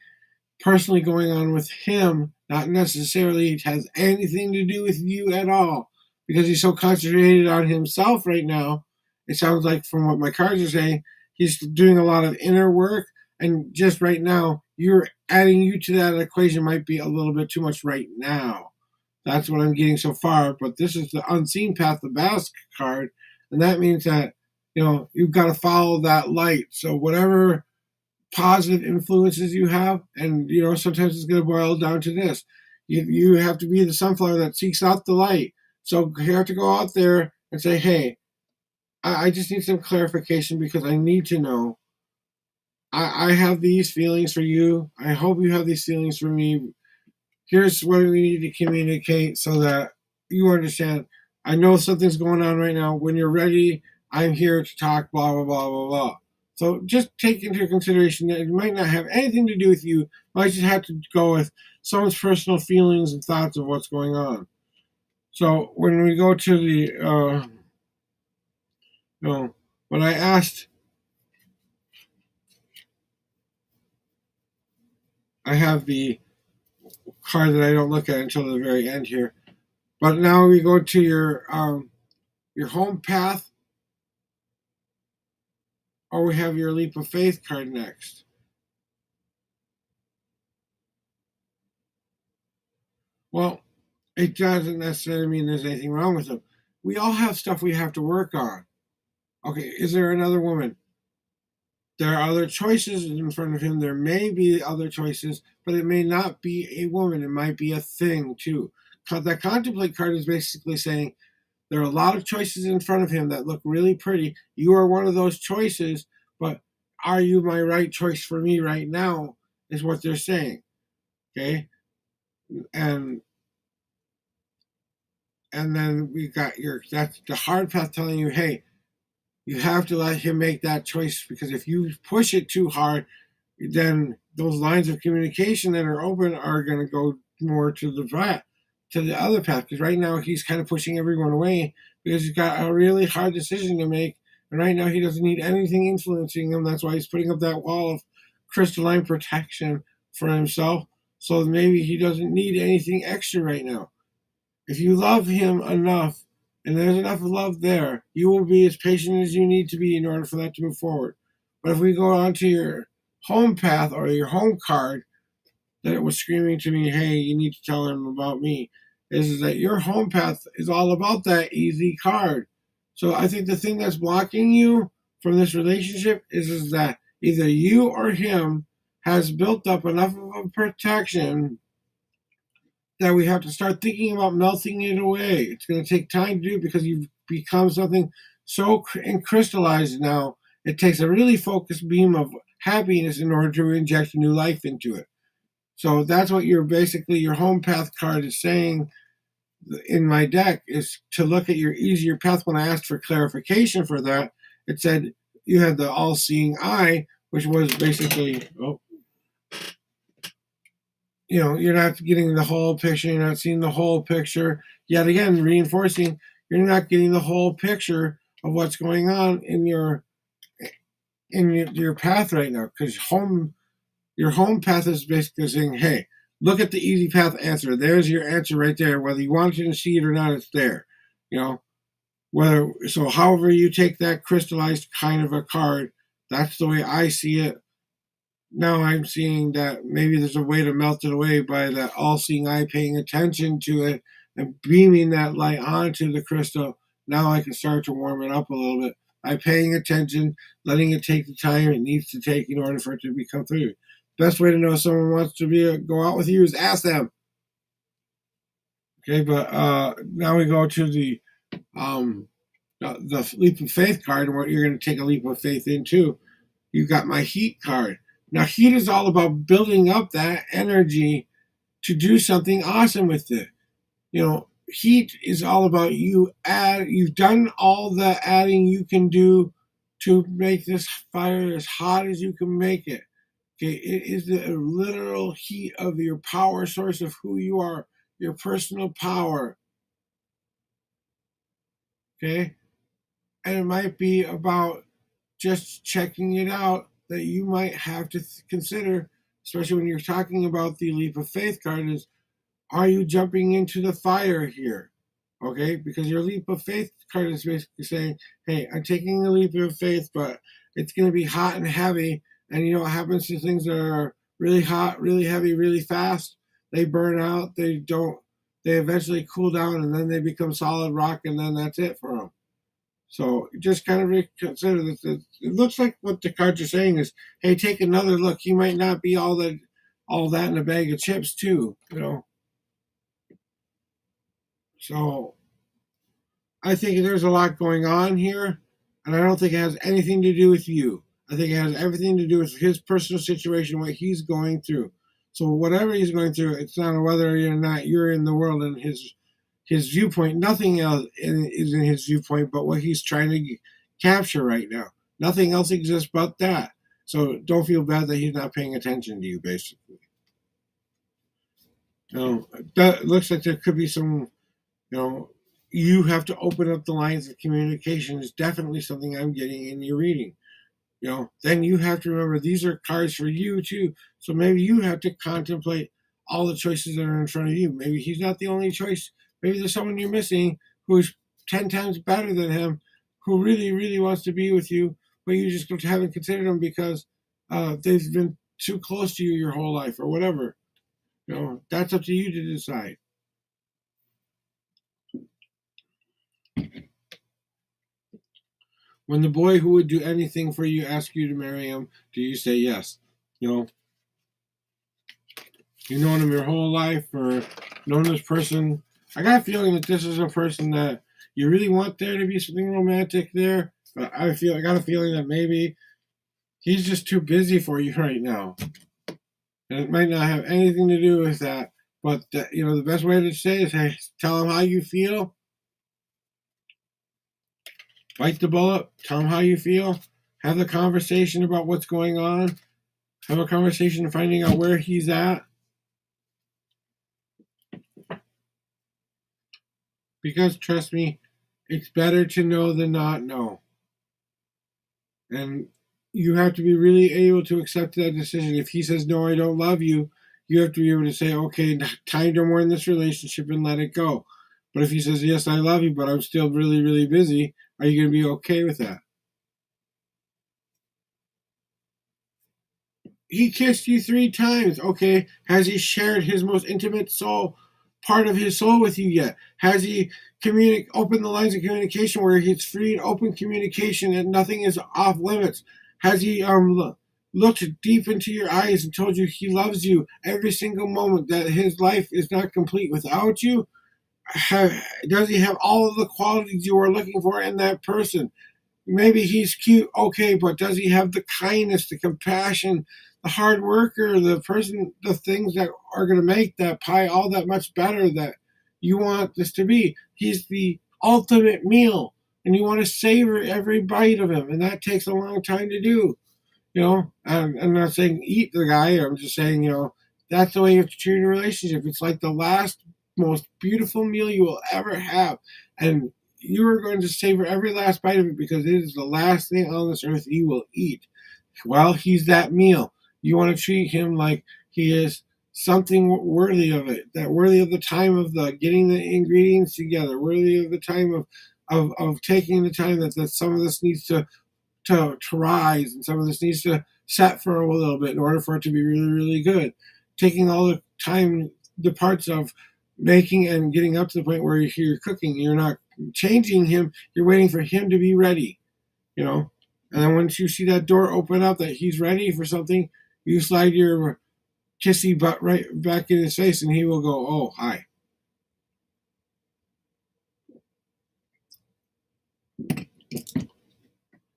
personally going on with him, not necessarily it has anything to do with you at all, because he's so concentrated on himself right now. It sounds like from what my cards are saying, he's doing a lot of inner work And just right now, you're adding you to that equation might be a little bit too much right now. That's what I'm getting so far. But this is the unseen path, the mask card, and that means that you've got to follow that light. So whatever positive influences you have, and sometimes it's going to boil down to this: you have to be the sunflower that seeks out the light. So you have to go out there and say, "Hey, I just need some clarification because I need to know. I have these feelings for you. I hope you have these feelings for me. Here's what we need to communicate so that you understand. I know something's going on right now. When you're ready, I'm here to talk, blah, blah, blah, blah, blah." So just take into consideration that it might not have anything to do with you. It might just have to go with someone's personal feelings and thoughts of what's going on. So when we go to the, when I asked, I have the card that I don't look at until the very end here. But now we go to your home path, or we have your leap of faith card next. Well, it doesn't necessarily mean there's anything wrong with them. We all have stuff we have to work on. Okay, is there another woman? There are other choices in front of him. There may be other choices, but it may not be a woman. It might be a thing too. The contemplate card is basically saying there are a lot of choices in front of him that look really pretty. You are one of those choices, but are you my right choice for me right now? Is what they're saying. Okay, and then we got that's the hard path telling you, hey, you have to let him make that choice, because if you push it too hard, then those lines of communication that are open are going to go more to the other path. Because right now he's kind of pushing everyone away because he's got a really hard decision to make, and right now he doesn't need anything influencing him. That's why he's putting up that wall of crystalline protection for himself. So maybe he doesn't need anything extra right now. If you love him enough, and there's enough love there, you will be as patient as you need to be in order for that to move forward. But if we go on to your home path or your home card, that it was screaming to me, hey, you need to tell him about me, is that your home path is all about that easy card. So I think the thing that's blocking you from this relationship is that either you or him has built up enough of a protection that we have to start thinking about melting it away. It's going to take time to do because you've become something so crystallized now. It takes a really focused beam of happiness in order to inject new life into it. So that's what your home path card is saying in my deck, is to look at your easier path. When I asked for clarification for that, it said you had the all-seeing eye, which was basically, you're not getting the whole picture. You're not seeing the whole picture. Yet again, reinforcing you're not getting the whole picture of what's going on in your path right now. Because your home path is basically saying, hey, look at the easy path answer. There's your answer right there. Whether you want to see it or not, it's there. However you take that crystallized kind of a card, that's the way I see it. Now I'm seeing that maybe there's a way to melt it away by that all-seeing eye paying attention to it and beaming that light onto the crystal. Now I can start to warm it up a little bit by paying attention, letting it take the time it needs to take in order for it to become through. Best way to know if someone wants to go out with you is ask them. Okay, but now we go to the leap of faith card, and what you're going to take a leap of faith into. You got my heat card. Now, heat is all about building up that energy to do something awesome with it. Heat is all about you've done all the adding you can do to make this fire as hot as you can make it. Okay, it is the literal heat of your power source of who you are, your personal power. Okay, and it might be about just checking it out, that you might have to consider, especially when you're talking about the leap of faith card, is are you jumping into the fire here? Okay, because your leap of faith card is basically saying, hey, I'm taking a leap of faith, but it's going to be hot and heavy, And you know what happens to things that are really hot, really heavy, really fast? They burn out. They don't. They eventually cool down, and then they become solid rock, and then that's it for them. So just kind of reconsider this. It looks like what the cards are saying is, hey, take another look. He might not be all that in a bag of chips too. You know. So I think there's a lot going on here, and I don't think it has anything to do with you. I think it has everything to do with his personal situation, what he's going through. So whatever he's going through, it's not whether or not you're in the world and his viewpoint. Nothing else is in his viewpoint, but what he's trying to capture right now. Nothing else exists but that. So don't feel bad that he's not paying attention to you. Basically, that looks like there could be some. You know, you have to open up the lines of communication. Is definitely something I'm getting in your reading. Then you have to remember these are cards for you too. So maybe you have to contemplate all the choices that are in front of you. Maybe he's not the only choice. Maybe there's someone you're missing who's 10 times better than him, who really, really wants to be with you, but you just haven't considered them because they've been too close to you your whole life or whatever. That's up to you to decide. When the boy who would do anything for you asks you to marry him, do you say yes? You know, you've known him your whole life or known this person. I got a feeling that this is a person that you really want there to be something romantic there. But I got a feeling that maybe he's just too busy for you right now. And it might not have anything to do with that. But the best way to say is, hey, tell him how you feel. Bite the bullet. Tell him how you feel. Have the conversation about what's going on. Have a conversation finding out where he's at. Because trust me, it's better to know than not know. And you have to be really able to accept that decision. If he says, no, I don't love you, you have to be able to say, okay, time to more in this relationship and let it go. But if he says, yes, I love you, but I'm still really, really busy, are you going to be okay with that? He kissed you 3 times. Okay, has he shared his most intimate soul, part of his soul with you yet? Has he opened the lines of communication where it's free and open communication and nothing is off limits? Has he looked deep into your eyes and told you he loves you every single moment, that his life is not complete without you? Does he have all of the qualities you are looking for in that person? Maybe he's cute, okay, but does he have the kindness, the compassion, the hard worker, the things that are going to make that pie all that much better that you want this to be? He's the ultimate meal, and you want to savor every bite of him, and that takes a long time to do. I'm not saying eat the guy. I'm just saying, that's the way you have to treat a relationship. It's like the last, most beautiful meal you will ever have. And you are going to savor every last bite of it because it is the last thing on this earth you will eat. While he's that meal, you want to treat him like he is something worthy of it, that worthy of the time of the getting the ingredients together, worthy of the time of taking the time that some of this needs to rise, and some of this needs to set for a little bit in order for it to be really, really good. Taking all the time, the parts of making and getting up to the point where you're cooking, you're not changing him, you're waiting for him to be ready, And then once you see that door open up, that he's ready for something, you slide your kissy butt right back in his face, and he will go, oh, hi.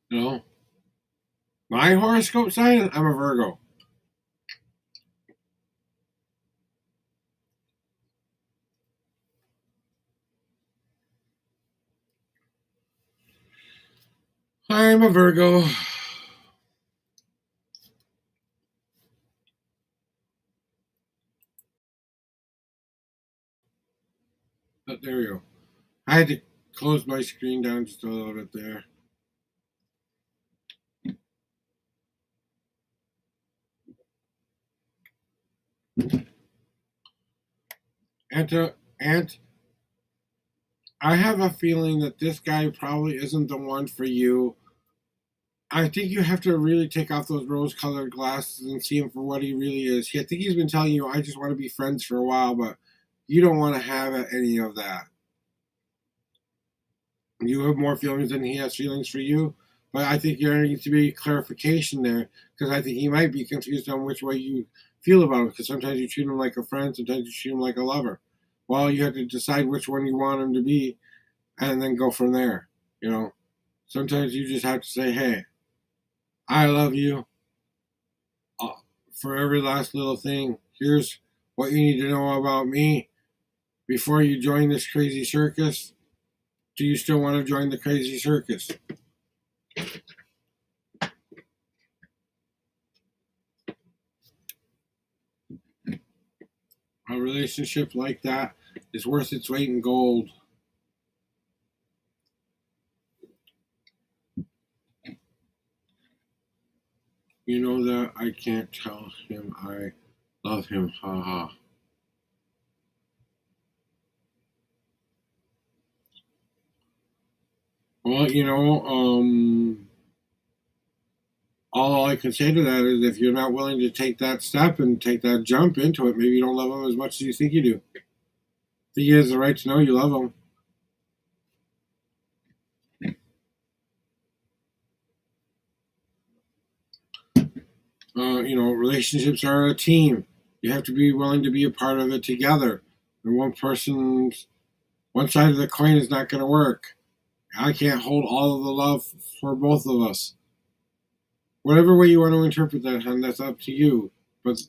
You know, my horoscope sign, I'm a Virgo. I'm a Virgo. But there we go. I had to close my screen down just a little bit there. And I have a feeling that this guy probably isn't the one for you. I think you have to really take off those rose-colored glasses and see him for what he really is. I think he's been telling you, "I just want to be friends" for a while, but you don't want to have any of that. You have more feelings than he has feelings for you, but I think there needs to be clarification there because I think he might be confused on which way you feel about him. Because sometimes you treat him like a friend, sometimes you treat him like a lover. Well, you have to decide which one you want him to be, and then go from there. You know, sometimes you just have to say, "Hey, I love you uh, for every last little thing. Here's what you need to know about me before you join this crazy circus. Do you still want to join the crazy circus?" A relationship like that is worth its weight in gold. You know that I can't tell him I love him. Ha ha. Well, all I can say to that is if you're not willing to take that step and take that jump into it, maybe you don't love him as much as you think you do. I think he has the right to know you love him. Relationships are a team. You have to be willing to be a part of it together. And one side of the coin is not going to work. I can't hold all of the love for both of us. Whatever way you want to interpret that, hun, that's up to you. But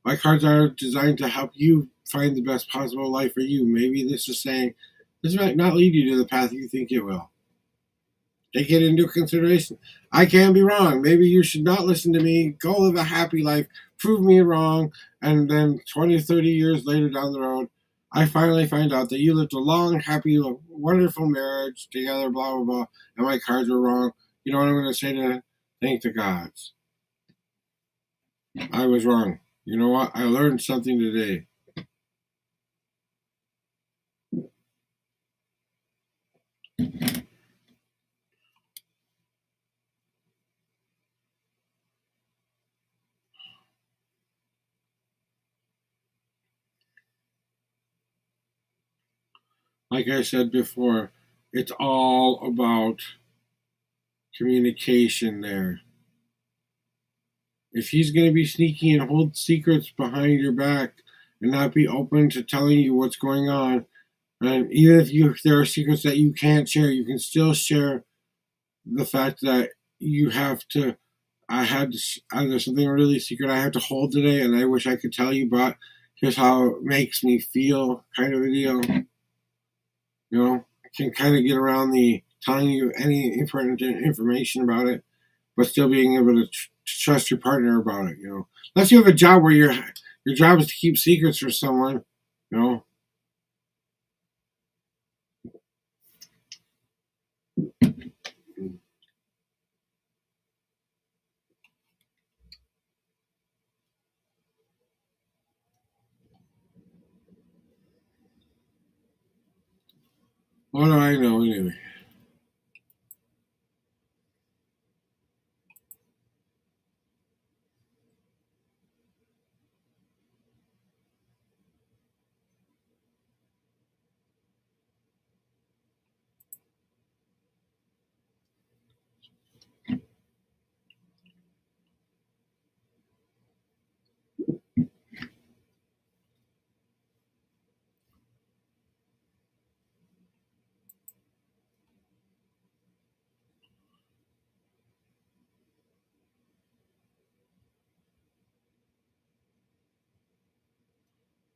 my cards are designed to help you find the best possible life for you. Maybe this is saying this might not lead you to the path you think it will. Take it into consideration. I can be wrong. Maybe you should not listen to me. Go live a happy life. Prove me wrong. And then 20, 30 years later down the road, I finally find out that you lived a long, happy, wonderful marriage together, blah, blah, blah, and my cards were wrong. You know what I'm going to say to that? Thank the gods. I was wrong. You know what? I learned something today. Like I said before, it's all about communication there. If he's going to be sneaky and hold secrets behind your back and not be open to telling you what's going on, and even if there are secrets that you can't share, you can still share the fact that you have to. There's something really secret I have to hold today, and I wish I could tell you, but here's how it makes me feel, kind of a deal. I can kind of get around the telling you any important information about it, but still being able to trust your partner about it. Unless you have a job where your job is to keep secrets for someone. You know, what do I know anyway?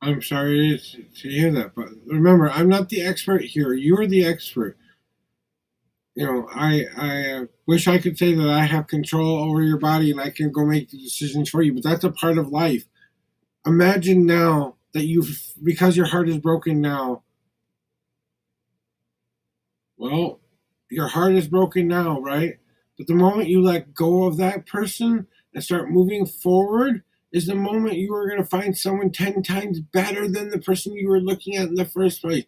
I'm sorry to hear that, but remember, I'm not the expert here. You're the expert. I wish I could say that I have control over your body and I can go make the decisions for you, but that's a part of life. Imagine now that because your heart is broken now. Well, your heart is broken now, right? But the moment you let go of that person and start moving forward is the moment you are going to find someone 10 times better than the person you were looking at in the first place.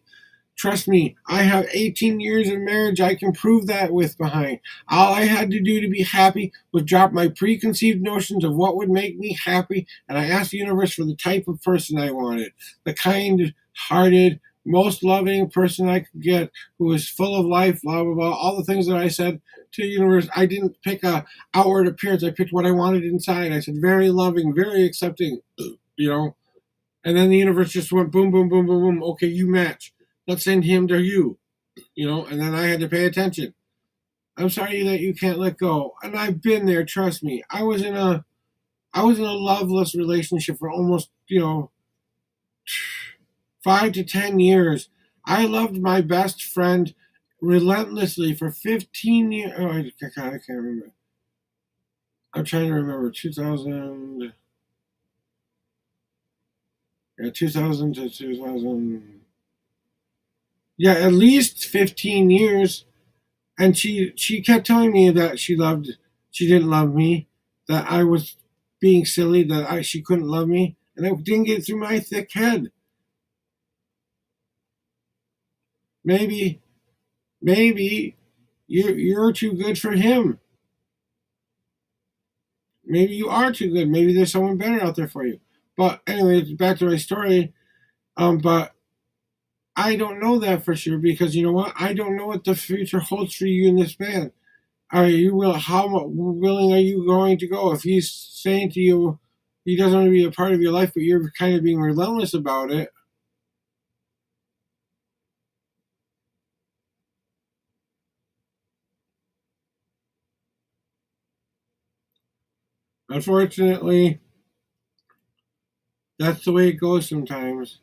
Trust me, I have 18 years of marriage. I can prove that with behind. All I had to do to be happy was drop my preconceived notions of what would make me happy, and I asked the universe for the type of person I wanted. The kind hearted, most loving person I could get, who was full of life, blah, blah, blah. All the things that I said to the universe. I didn't pick a outward appearance. I picked what I wanted inside. I said, very loving, very accepting, you know. And then the universe just went boom, boom, boom, boom, boom. Okay, you match. Let's send him to you, you know. And then I had to pay attention. I'm sorry that you can't let go. And I've been there. Trust me. I was in a loveless relationship for almost, 5 to 10 years. I loved my best friend relentlessly for 15 years. Oh, I can't remember. I'm trying to remember. 2000. Yeah, 2000 to 2000. Yeah, at least 15 years. And she kept telling me that she didn't love me, that I was being silly, that she couldn't love me, and it didn't get through my thick head. Maybe, maybe you're too good for him. Maybe you are too good. Maybe there's someone better out there for you. But anyway, back to my story. But I don't know that for sure because you know what? I don't know what the future holds for you in this man. Are you will? How willing are you going to go? If he's saying to you he doesn't want to be a part of your life, but you're kind of being relentless about it. Unfortunately, that's the way it goes sometimes.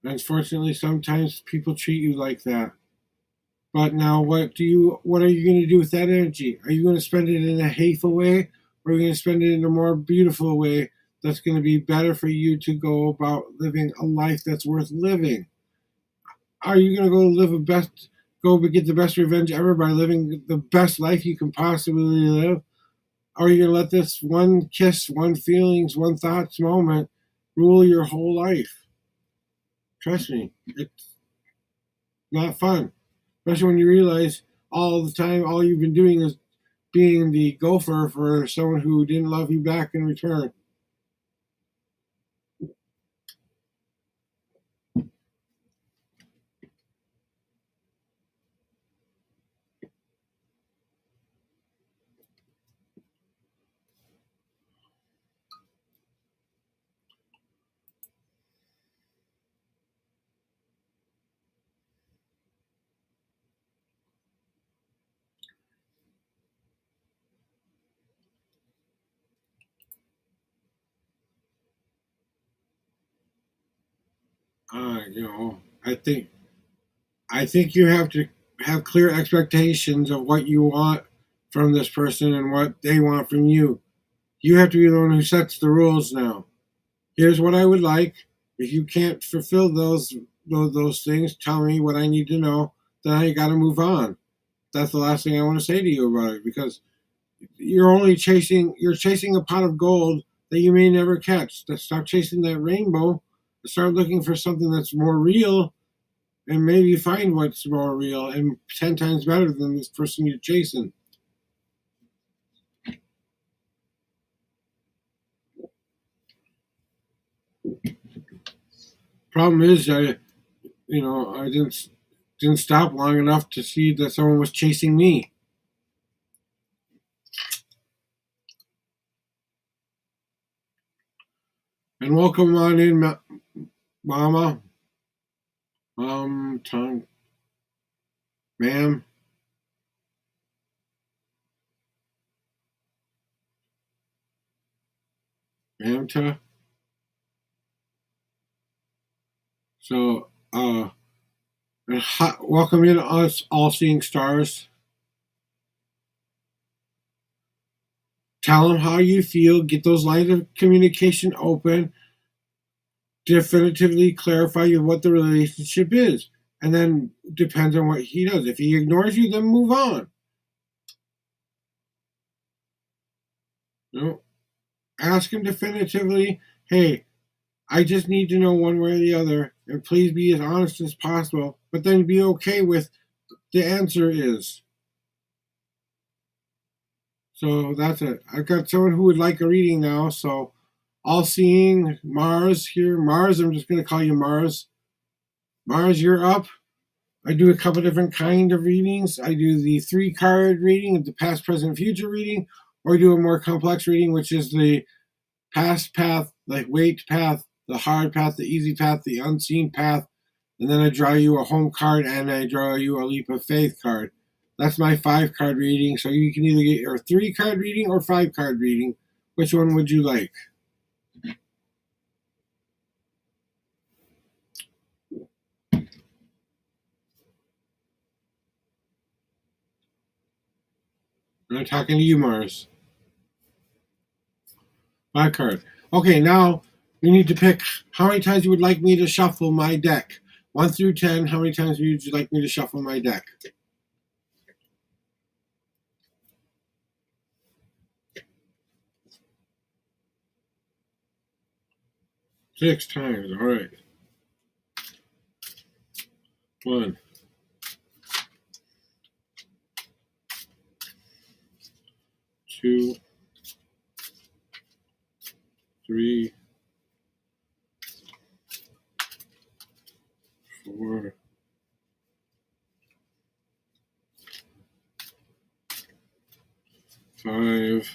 Unfortunately, sometimes people treat you like that. But now, what are you going to do with that energy? Are you going to spend it in a hateful way, or are you going to spend it in a more beautiful way that's going to be better for you to go about living a life that's worth living? Are you going to go get the best revenge ever by living the best life you can possibly live? Or are you going to let this one kiss, one feelings, one thoughts moment rule your whole life? Trust me, it's not fun. Especially when you realize all the time, all you've been doing is being the gopher for someone who didn't love you back in return. You know, I think you have to have clear expectations of what you want from this person and what they want from you. You have to be the one who sets the rules now. Here's what I would like. If you can't fulfill those things, tell me what I need to know. Then I got to move on. That's the last thing I want to say to you about it because you're chasing a pot of gold that you may never catch. Stop chasing that rainbow. Start looking for something that's more real, and maybe find what's more real and 10 times better than this person you're chasing. Problem is, I didn't stop long enough to see that someone was chasing me. And welcome on in, Mama, Tom, ma'am, ma'am. So, welcome in us all seeing stars. Tell them how you feel. Get those lines of communication open. Definitively clarify what the relationship is. And then depends on what he does. If he ignores you, then move on. You know, ask him definitively, hey, I just need to know one way or the other, and please be as honest as possible. but then be okay with the answer is. So that's it. I've got someone who would like a reading now. So all seeing Mars here. Mars, I'm just going to call you Mars. Mars, you're up. I do a couple different kind of readings. I do the 3-card reading, the past, present, future reading, or I do a more complex reading, which is the past path, like weight path, the hard path, the easy path, the unseen path, and then I draw you a home card and I draw you a leap of faith card. That's my 5-card reading. So you can either get your 3-card reading or 5-card reading. Which one would you like? I'm talking to you, Mars. 5-card. Okay, now you need to pick how many times you would like me to shuffle my deck. 1 through 10, how many times would you like me to shuffle my deck? 6 times, all right. 1, 2, 3, 4, 5,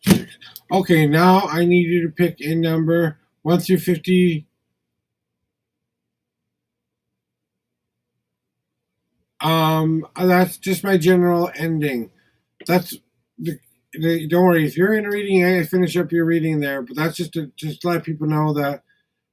6. Okay, now I need you to pick a number 1 through 50. That's just my general ending. That's don't worry, if you're in a reading, I finish up your reading there. But that's just to let people know that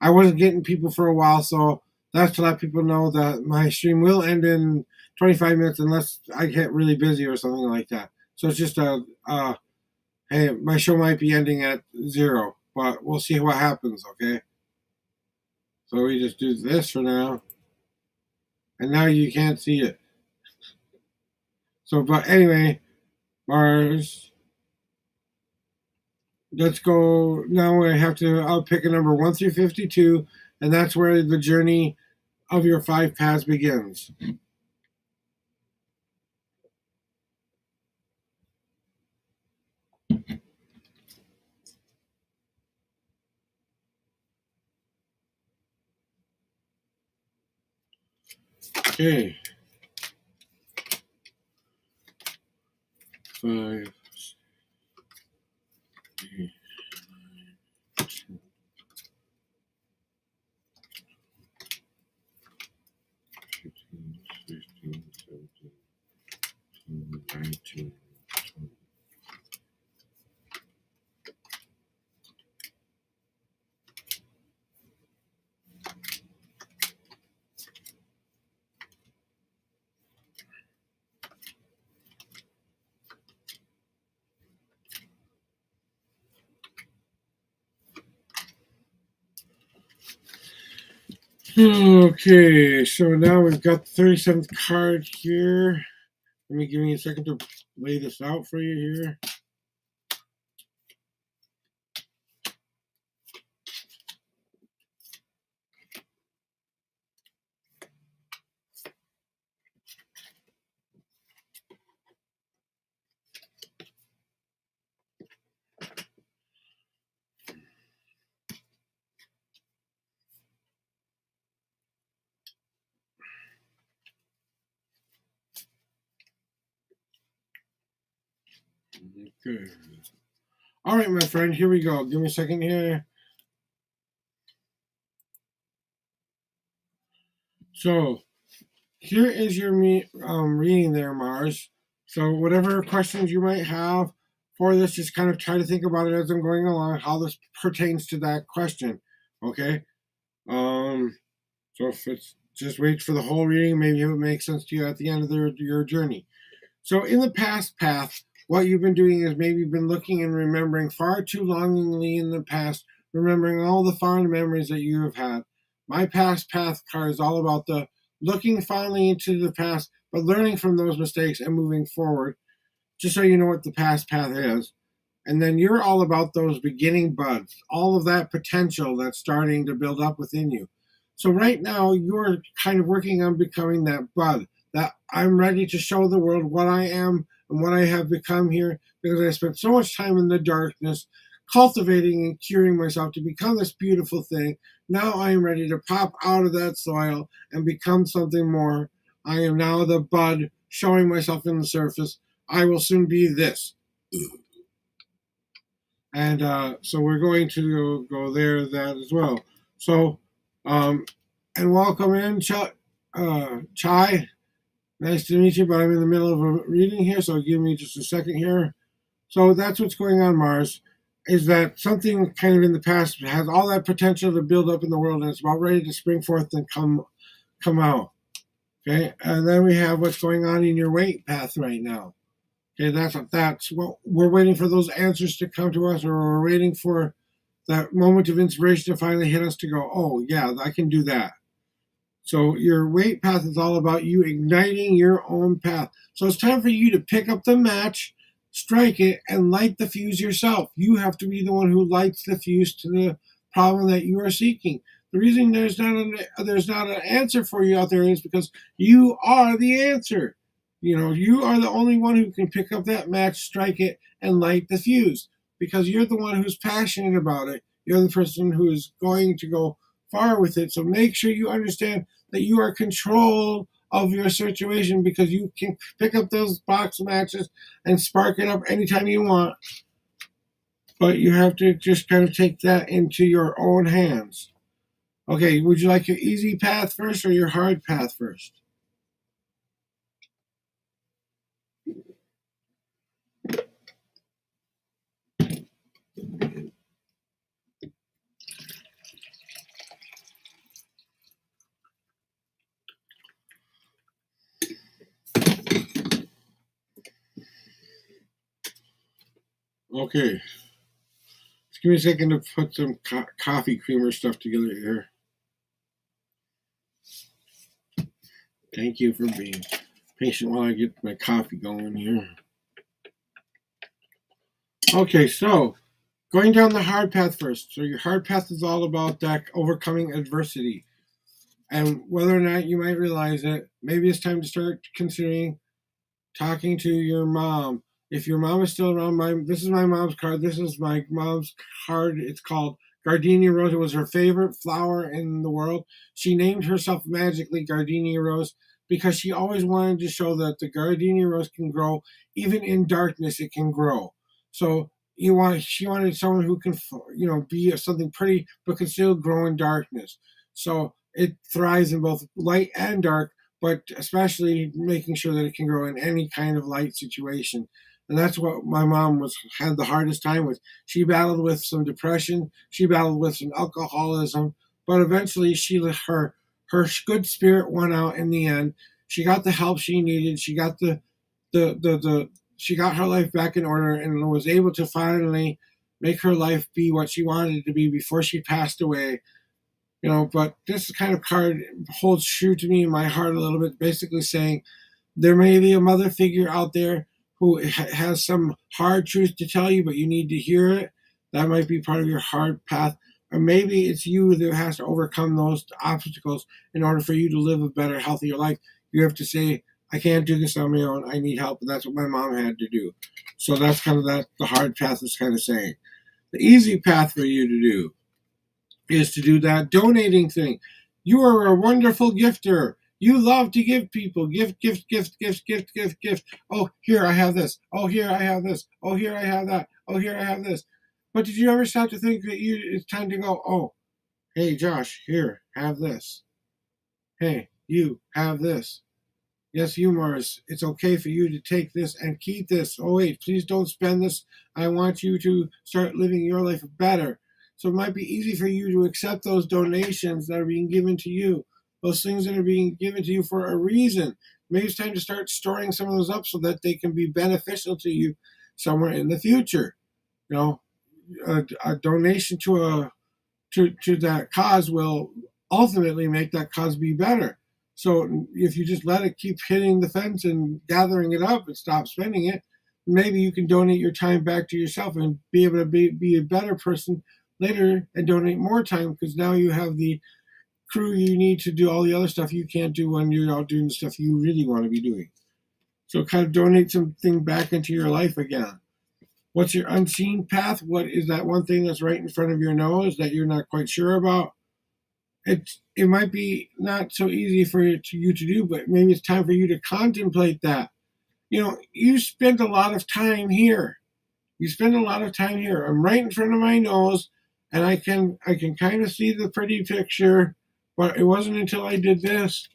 I wasn't getting people for a while, so that's to let people know that my stream will end in 25 minutes unless I get really busy or something like that. So it's just hey, my show might be ending at 0, but we'll see what happens. Okay, so we just do this for now, and now you can't see it. So, but anyway, Mars. Let's go now. I'll pick a number 1 through 52, and that's where the journey of your 5 paths begins. Okay. 5, 8, 15, 16, 17, 19, 20. Okay, so now we've got the 37th card here. Give me a second to lay this out for you here. Okay. All right, my friend, here we go. Give me a second here. So, here is your reading there, Mars. So, whatever questions you might have for this, just kind of try to think about it as I'm going along, how this pertains to that question. Okay. So if it's just wait for the whole reading, maybe it would make sense to you at the end of your journey. So, in the past path, what you've been doing is maybe been looking and remembering far too longingly in the past, remembering all the fond memories that you have had. My past path card is all about the looking fondly into the past, but learning from those mistakes and moving forward. Just so you know what the past path is. And then you're all about those beginning buds, all of that potential that's starting to build up within you. So right now, you're kind of working on becoming that bud, that I'm ready to show the world what I am and what I have become here, because I spent so much time in the darkness cultivating and curing myself to become this beautiful thing. Now I am ready to pop out of that soil and become something more. I am now the bud showing myself in the surface. I will soon be this. And so we're going to go there that as well. So, and welcome in, Chai. Nice to meet you, but I'm in the middle of a reading here, so give me just a second here. So that's what's going on, Mars, is that something kind of in the past has all that potential to build up in the world, and it's about ready to spring forth and come out. Okay, and then we have what's going on in your weight path right now. Okay, that's what we're waiting for, those answers to come to us, or we're waiting for that moment of inspiration to finally hit us to go, oh yeah, I can do that. So your weight path is all about you igniting your own path. So it's time for you to pick up the match, strike it, and light the fuse yourself. You have to be the one who lights the fuse to the problem that you are seeking. The reason there's not an answer for you out there is because you are the answer. You know, you are the only one who can pick up that match, strike it, and light the fuse, because you're the one who's passionate about it. You're the person who is going to go far with it. So make sure you understand that you are control of your situation, because you can pick up those box matches and spark it up anytime you want. But you have to just kind of take that into your own hands. Okay, would you like your easy path first or your hard path first? Okay. Just give me a second to put some coffee creamer stuff together here. Thank you for being patient while I get my coffee going here. Okay, so going down the hard path first. So your hard path is all about that overcoming adversity. And whether or not you might realize it, maybe it's time to start considering talking to your mom. If your mom is still around, this is my mom's card. This is my mom's card. It's called Gardenia Rose. It was her favorite flower in the world. She named herself magically Gardenia Rose because she always wanted to show that the Gardenia Rose can grow even in darkness. It can grow. So she wanted someone who can, be something pretty but can still grow in darkness. So it thrives in both light and dark, but especially making sure that it can grow in any kind of light situation. And that's what my mom had the hardest time with. She battled with some depression, she battled with some alcoholism, but eventually her good spirit won out in the end. She got the help she needed. She got she got her life back in order and was able to finally make her life be what she wanted it to be before she passed away. But this kind of card holds true to me in my heart a little bit, basically saying there may be a mother figure out there who has some hard truth to tell you, but you need to hear it. That might be part of your hard path. Or maybe it's you that has to overcome those obstacles in order for you to live a better, healthier life. You have to say, I can't do this on my own. I need help. And that's what my mom had to do. So that's kind of the hard path is kind of saying. The easy path for you to do is to do that donating thing. You are a wonderful gifter. You love to give people gift. Oh, here I have this. Oh, here I have this. Oh, here I have that. Oh, here I have this. But did you ever stop to think that it's time to go, oh, hey, Josh, here, have this. Hey, you, have this. Yes, you, Mars, it's okay for you to take this and keep this. Oh, wait, please don't spend this. I want you to start living your life better. So it might be easy for you to accept those donations that are being given to you, those things that are being given to you for a reason. Maybe it's time to start storing some of those up so that they can be beneficial to you somewhere in the future. A donation to that cause will ultimately make that cause be better. So if you just let it keep hitting the fence and gathering it up and stop spending it, maybe you can donate your time back to yourself and be able to be a better person later and donate more time, because now you have the crew you need to do all the other stuff you can't do when you're out doing the stuff you really want to be doing. So kind of donate something back into your life again. What's your unseen path? What is that one thing that's right in front of your nose that you're not quite sure about? It might be not so easy for you to do, but maybe it's time for you to contemplate that. You spend a lot of time here. You spend a lot of time here. I'm right in front of my nose, and I can kind of see the pretty picture, but it wasn't until I did this.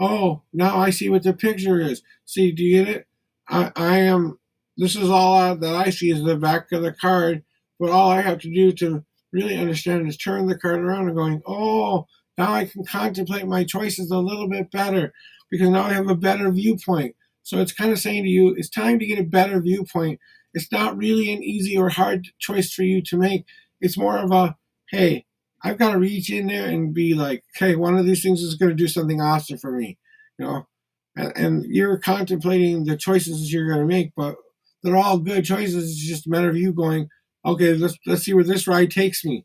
Oh, now I see what the picture is. See, do you get it? I am. This is all that I see is the back of the card, but all I have to do to really understand is turn the card around and going, oh, now I can contemplate my choices a little bit better because now I have a better viewpoint. So it's kind of saying to you, it's time to get a better viewpoint. It's not really an easy or hard choice for you to make. It's more of a, hey, I've got to reach in there and be like, okay, one of these things is going to do something awesome for me, you know. And you're contemplating the choices you're going to make, but they're all good choices. It's just a matter of you going, okay, let's see where this ride takes me.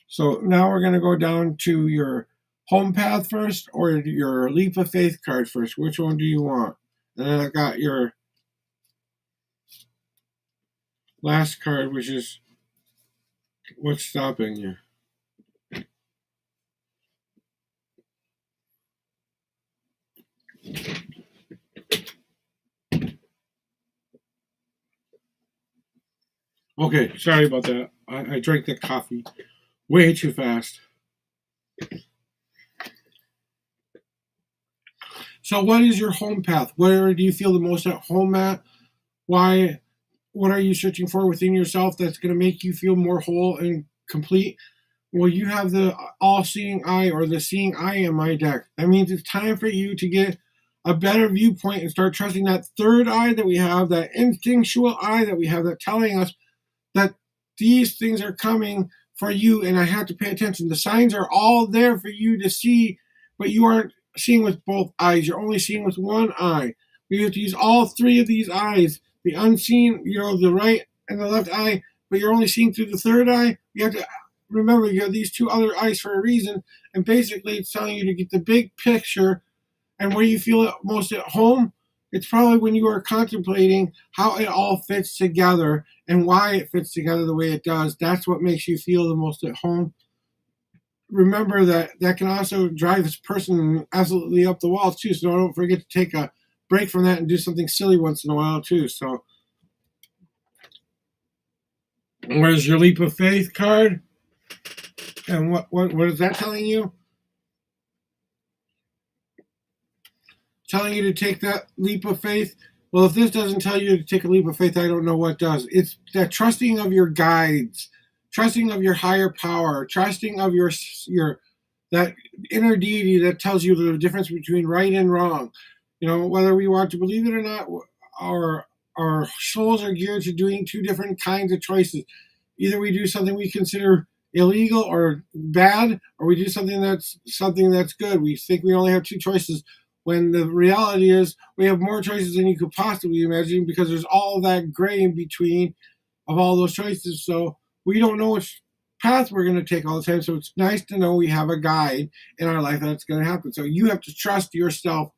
So now we're going to go down to your home path first or your leap of faith card first. Which one do you want? And then I got your last card, which is what's stopping you. Okay, sorry about that. I drank the coffee way too fast. So, what is your home path? Where do you feel the most at home at? Why? What are you searching for within yourself that's going to make you feel more whole and complete? Well, you have the all-seeing eye or the seeing eye in my deck. That means it's time for you to get a better viewpoint and start trusting that third eye that we have, that instinctual eye that we have, that telling us that these things are coming for you and I have to pay attention. The signs are all there for you to see, but you aren't seeing with both eyes. You're only seeing with one eye. You have to use all three of these eyes. The unseen, the right and the left eye, but you're only seeing through the third eye. You have to remember you have these two other eyes for a reason, and basically it's telling you to get the big picture. And where you feel it most at home, it's probably when you are contemplating how it all fits together and why it fits together the way it does. That's what makes you feel the most at home. Remember that can also drive this person absolutely up the wall too. So don't forget to take a break from that and do something silly once in a while too. So where's your leap of faith card? And what is that telling you? Telling you to take that leap of faith. Well, if this doesn't tell you to take a leap of faith, I don't know what does. It's that trusting of your guides, trusting of your higher power, trusting of your that inner deity that tells you the difference between right and wrong. Whether we want to believe it or not, our souls are geared to doing two different kinds of choices. Either we do something we consider illegal or bad, or we do something that's good. We think we only have two choices, when the reality is we have more choices than you could possibly imagine, because there's all that gray in between of all those choices. So we don't know which path we're going to take all the time. So it's nice to know we have a guide in our life that's going to happen. So you have to trust yourself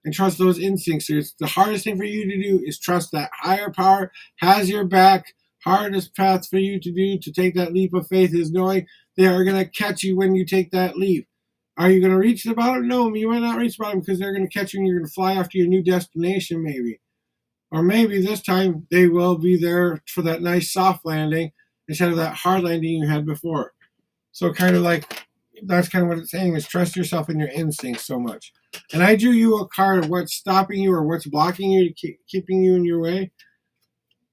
and trust those instincts. It's the hardest thing for you to do is trust that higher power has your back. Hardest path for you to do to take that leap of faith is knowing they are going to catch you when you take that leap. Are you going to reach the bottom? No, you might not reach the bottom because they're going to catch you and you're going to fly off to your new destination maybe. Or maybe this time they will be there for that nice soft landing instead of that hard landing you had before. So kind of like, that's kind of what it's saying is trust yourself and your instincts so much. And I drew you a card of what's stopping you or what's blocking you, keeping you in your way.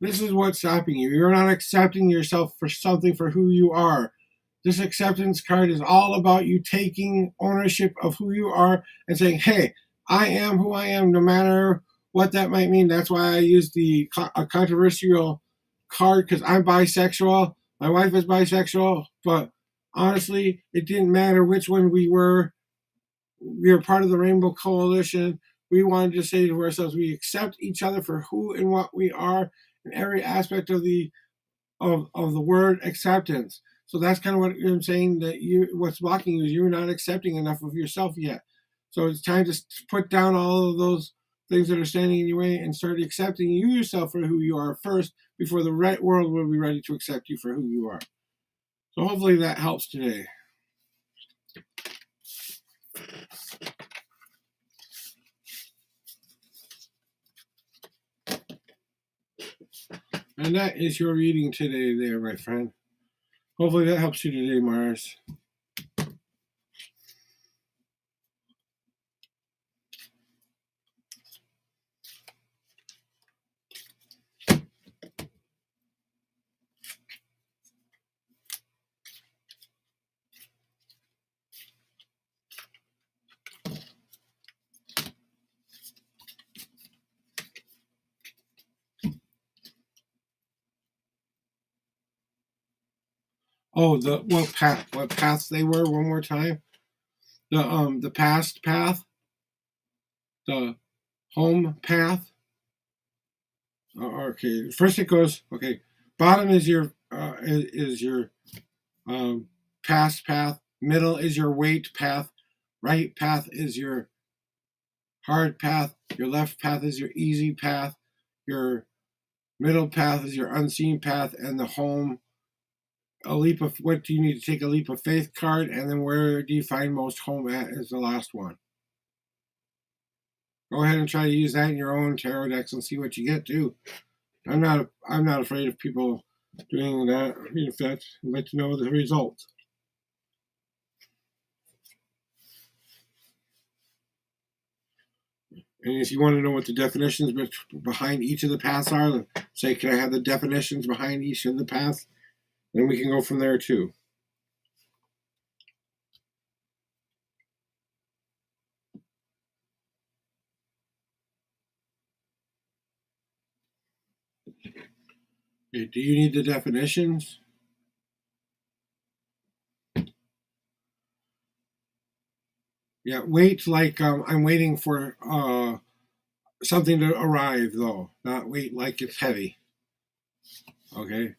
This is what's stopping you. You're not accepting yourself for something for who you are. This acceptance card is all about you taking ownership of who you are and saying, hey, I am who I am, no matter what that might mean. That's why I use a controversial card, because I'm bisexual. My wife is bisexual, but honestly, it didn't matter which one we were. We were part of the Rainbow Coalition. We wanted to say to ourselves, we accept each other for who and what we are, in every aspect of the word acceptance. So that's kind of what I'm saying, that what's blocking you is you're not accepting enough of yourself yet. So it's time to put down all of those things that are standing in your way and start accepting you yourself for who you are first, before the right world will be ready to accept you for who you are. So hopefully that helps today. And that is your reading today there, my friend. Hopefully that helps you today, Mars. Oh, what paths they were one more time? The past path, the home path. Okay, first it goes. Okay, bottom is your past path. Middle is your weight path. Right path is your hard path. Your left path is your easy path. Your middle path is your unseen path, and the home. What do you need to take a leap of faith card, and then where do you find most home at is the last one. Go ahead and try to use that in your own tarot decks and see what you get too. I'm not afraid of people doing that. In fact, I'd like to know the results. And if you want to know what the definitions behind each of the paths are, then say, can I have the definitions behind each of the paths? Then we can go from there too. Okay, do you need the definitions? Yeah, wait like I'm waiting for something to arrive, though. Not wait like it's heavy. Okay.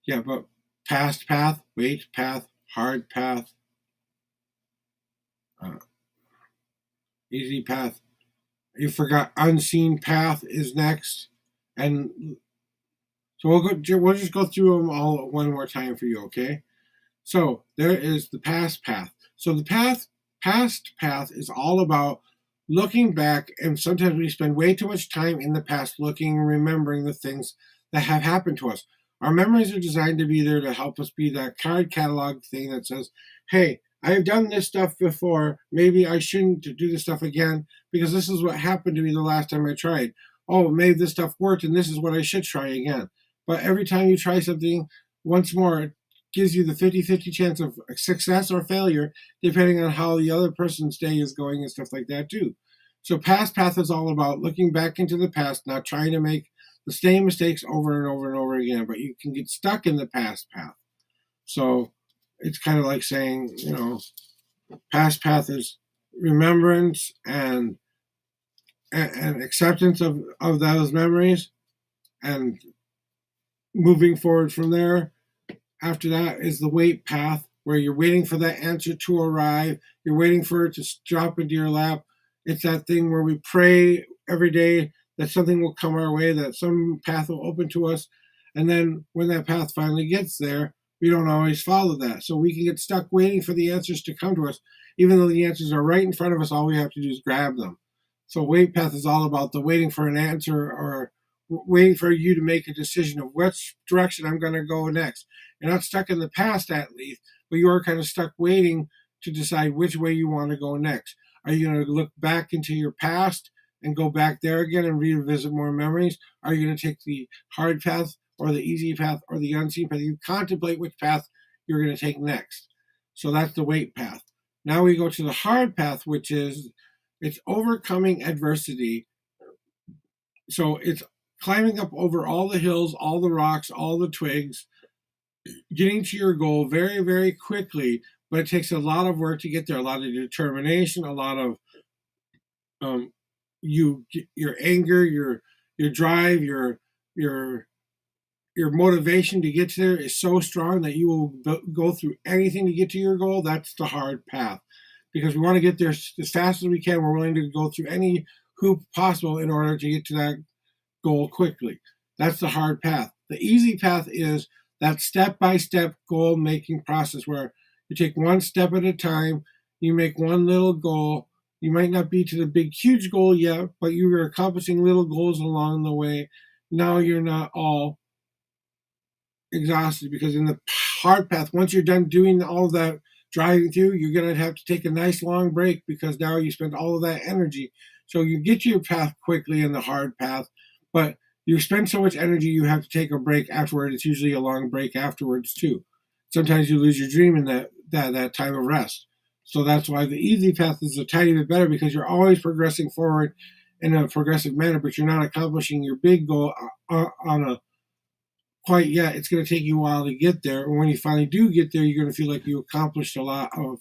Yeah, but past path, wait path, hard path, easy path. You forgot unseen path is next, and so we'll just go through them all one more time for you, okay? So there is the past path. So the past path is all about looking back, and sometimes we spend way too much time in the past looking and remembering the things that have happened to us. Our memories are designed to be there to help us be that card catalog thing that says, hey, I've done this stuff before. Maybe I shouldn't do this stuff again because this is what happened to me the last time I tried. Oh, maybe this stuff worked and this is what I should try again. But every time you try something once more, it gives you the 50-50 chance of success or failure, depending on how the other person's day is going and stuff like that too. So past path is all about looking back into the past, not trying to make the same mistakes over and over and over again, but you can get stuck in the past path. So it's kind of like saying, past path is remembrance and acceptance of those memories and moving forward from there. After that is the wait path, where you're waiting for that answer to arrive. You're waiting for it to drop into your lap. It's that thing where we pray every day that something will come our way, that some path will open to us. And then when that path finally gets there, we don't always follow that. So we can get stuck waiting for the answers to come to us. Even though the answers are right in front of us, all we have to do is grab them. So wait path is all about the waiting for an answer, or waiting for you to make a decision of which direction I'm going to go next. You're not stuck in the past, at least, but you are kind of stuck waiting to decide which way you want to go next. Are you going to look back into your past and go back there again and revisit more memories? Are you going to take the hard path or the easy path or the unseen path? You contemplate which path you're going to take next. So that's the wait path. Now we go to the hard path, which is it's overcoming adversity. So it's climbing up over all the hills, all the rocks, all the twigs, getting to your goal very, very quickly, but it takes a lot of work to get there, a lot of determination, a lot of your anger, your drive, your your your motivation to get there is so strong that you will go through anything to get to your goal. That's the hard path, because we want to get there as fast as we can. We're willing to go through any hoop possible in order to get to that goal quickly. That's the hard path. The easy path is that step by step goal making process where you take one step at a time, you make one little goal. You might not be to the big, huge goal yet, but you are accomplishing little goals along the way. Now you're not all exhausted, because in the hard path, once you're done doing all of that driving through, you're going to have to take a nice long break because now you spent all of that energy. So you get to your path quickly in the hard path, but you spend so much energy you have to take a break afterward. It's usually a long break afterwards too. Sometimes you lose your dream in that time of rest. So that's why the easy path is a tiny bit better, because you're always progressing forward in a progressive manner, but you're not accomplishing your big goal on a quite yet. It's going to take you a while to get there. And when you finally do get there, you're going to feel like you accomplished a lot of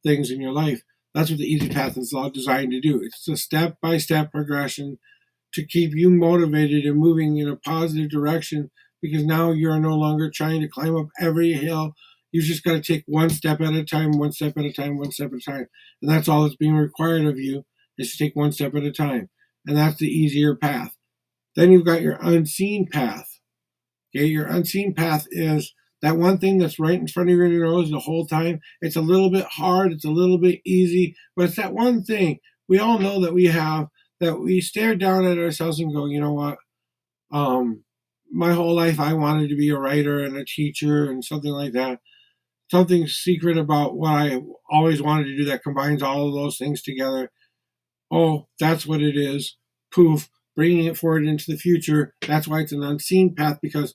things in your life. That's what the easy path is all designed to do. It's a step by step progression to keep you motivated and moving in a positive direction, because now you're no longer trying to climb up every hill. You just got to take one step at a time, one step at a time, one step at a time. And that's all that's being required of you, is to take one step at a time. And that's the easier path. Then you've got your unseen path. Okay, your unseen path is that one thing that's right in front of your nose the whole time. It's a little bit hard, it's a little bit easy, but it's that one thing we all know that we have, that we stare down at ourselves and go, you know what? My whole life I wanted to be a writer and a teacher and something like that. Something secret about what I always wanted to do that combines all of those things together. Oh, that's what it is. Poof, bringing it forward into the future. That's why it's an unseen path, because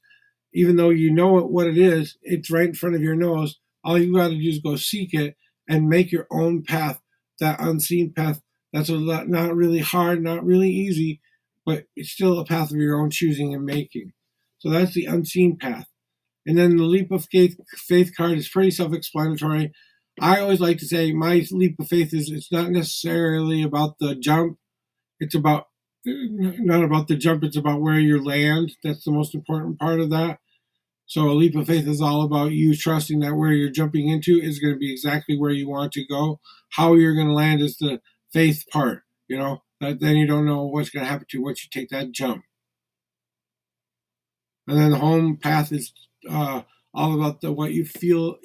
even though you know what it is, it's right in front of your nose. All you got to do is go seek it and make your own path, that unseen path. That's a lot, not really hard, not really easy, but it's still a path of your own choosing and making. So that's the unseen path. And then the leap of faith card is pretty self-explanatory. I always like to say my leap of faith is, it's not necessarily about the jump. It's about not about the jump. It's about where you land. That's the most important part of that. So a leap of faith is all about you trusting that where you're jumping into is going to be exactly where you want to go. How you're going to land is the faith part. You know, that then you don't know what's going to happen to you once you take that jump. And then the home path is all about what you feel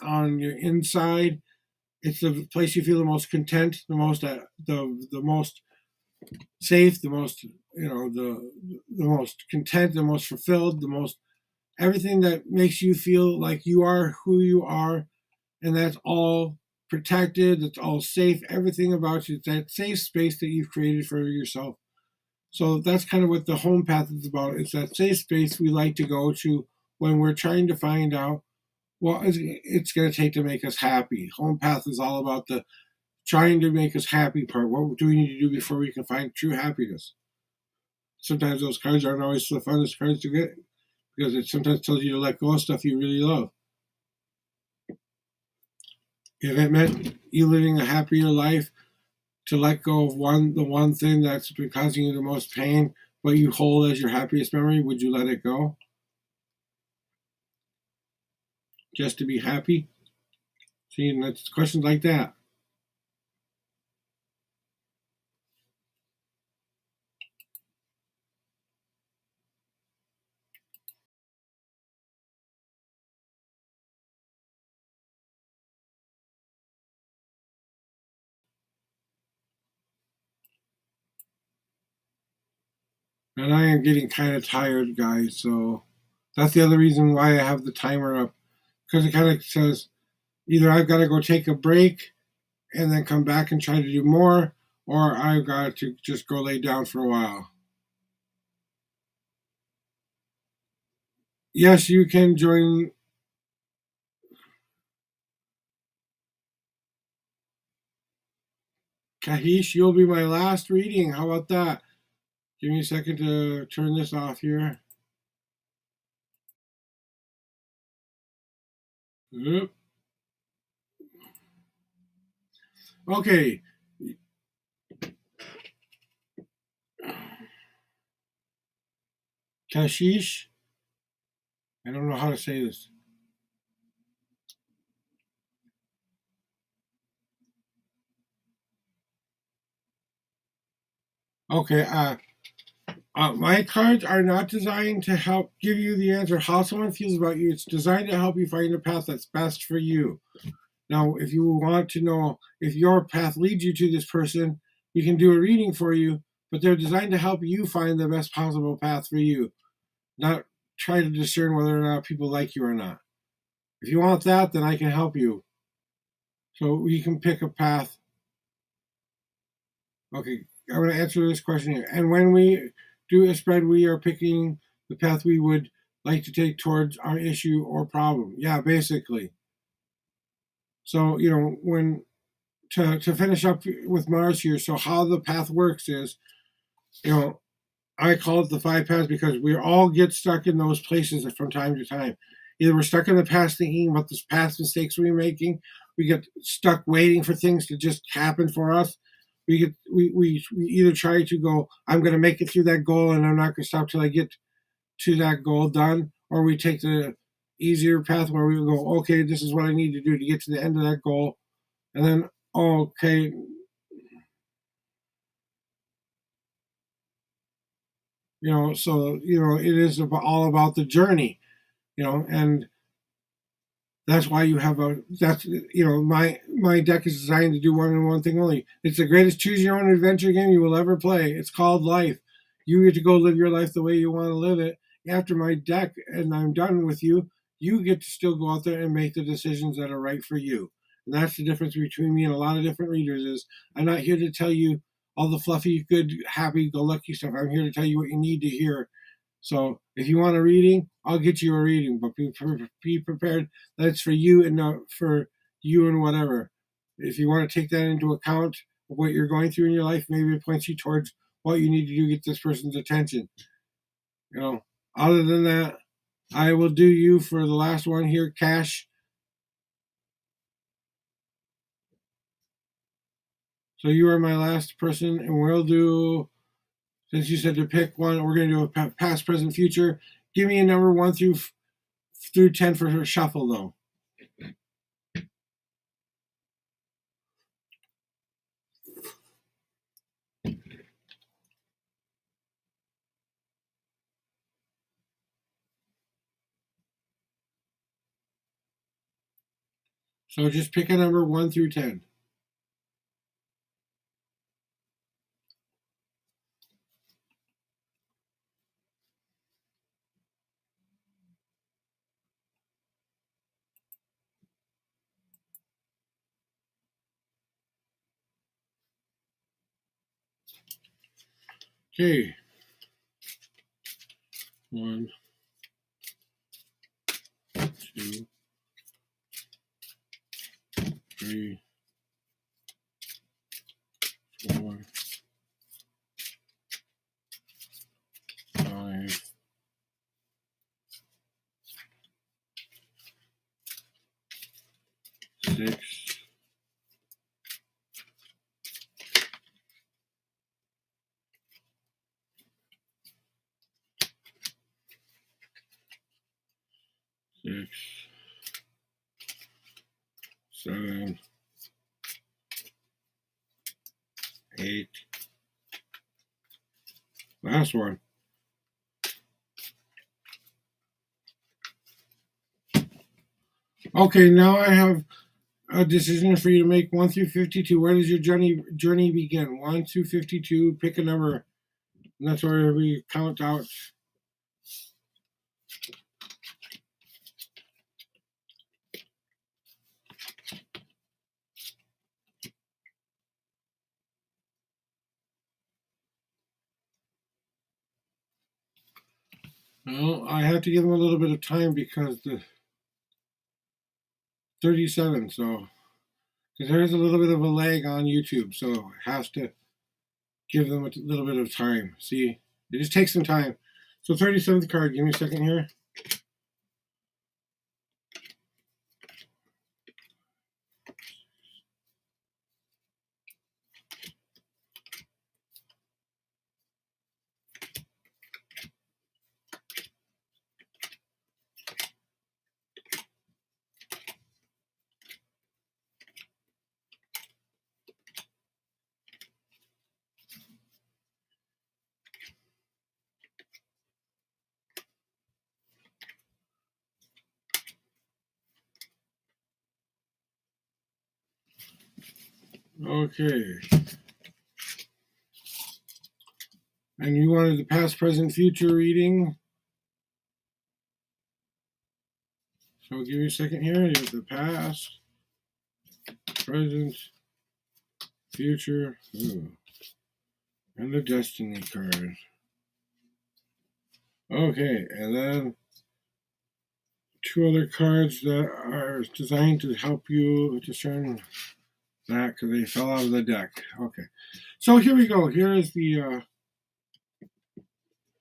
on your inside. It's the place you feel the most content, the most safe, the most the most content, the most fulfilled, the most everything that makes you feel like you are who you are, and that's all protected. It's all safe. Everything about you, it's that safe space that you've created for yourself. So that's kind of what the home path is about. It's that safe space we like to go to when we're trying to find out what it's going to take to make us happy. Home path is all about the trying to make us happy part. What do we need to do before we can find true happiness? Sometimes those cards aren't always the funnest cards to get, because it sometimes tells you to let go of stuff you really love. If it meant you living a happier life, to let go of the one thing that's been causing you the most pain, but you hold as your happiest memory, would you let it go? Just to be happy? See, and that's questions like that. And I am getting kind of tired, guys, so that's the other reason why I have the timer up. Because it kind of says either I've got to go take a break and then come back and try to do more, or I've got to just go lay down for a while. Yes, you can join. Kahish, you'll be my last reading. How about that? Give me a second to turn this off here. Oop. Okay. Kashish. I don't know how to say this. Okay, my cards are not designed to help give you the answer how someone feels about you. It's designed to help you find a path that's best for you. Now, if you want to know if your path leads you to this person, we can do a reading for you, but they're designed to help you find the best possible path for you, not try to discern whether or not people like you or not. If you want that, then I can help you. So you can pick a path. Okay, I'm going to answer this question here. And when we do a spread, we are picking the path we would like to take towards our issue or problem. Yeah, basically. So, when to finish up with Mars here, so how the path works is, you know, I call it the five paths because we all get stuck in those places from time to time. Either we're stuck in the past thinking about the past mistakes we're making, we get stuck waiting for things to just happen for us. We either try to go, I'm going to make it through that goal and I'm not going to stop till I get to that goal done, or we take the easier path where we go, okay, this is what I need to do to get to the end of that goal, and then okay, so it is all about the journey, and that's why you have my deck is designed to do one and one thing only. It's the greatest choose your own adventure game you will ever play. It's called life. You get to go live your life the way you want to live it. After my deck and I'm done with you, you get to still go out there and make the decisions that are right for you. And that's the difference between me and a lot of different readers is I'm not here to tell you all the fluffy, good, happy, go lucky stuff. I'm here to tell you what you need to hear. So if you want a reading, I'll get you a reading, but be prepared that it's for you and not for you and whatever. If you want to take that into account of what you're going through in your life, maybe it points you towards what you need to do to get this person's attention. Other than that, I will do you for the last one here, Cash. So you are my last person, and we'll do, since you said to pick one, we're going to do a past, present, future. Give me a number 1 through 10 for her shuffle, though. So just pick a number 1 through 10. Okay. 1, 2, 3, 4, 5, 6, 6, 7, 8. Last one. Okay, now I have a decision for you to make 1 through 52. Where does your journey begin? 1 through 52. Pick a number, and that's where we count out. Well, I have to give them a little bit of time because the 37. So because there's a little bit of a lag on YouTube, so it has to give them a little bit of time. See, it just takes some time. So 37th card. Give me a second here. Okay. And you wanted the past, present, future reading. So give me a second here. You have the past, present, future, and the destiny card. Okay, and then two other cards that are designed to help you discern that because they fell out of the deck. Okay, so here we go. Here is the.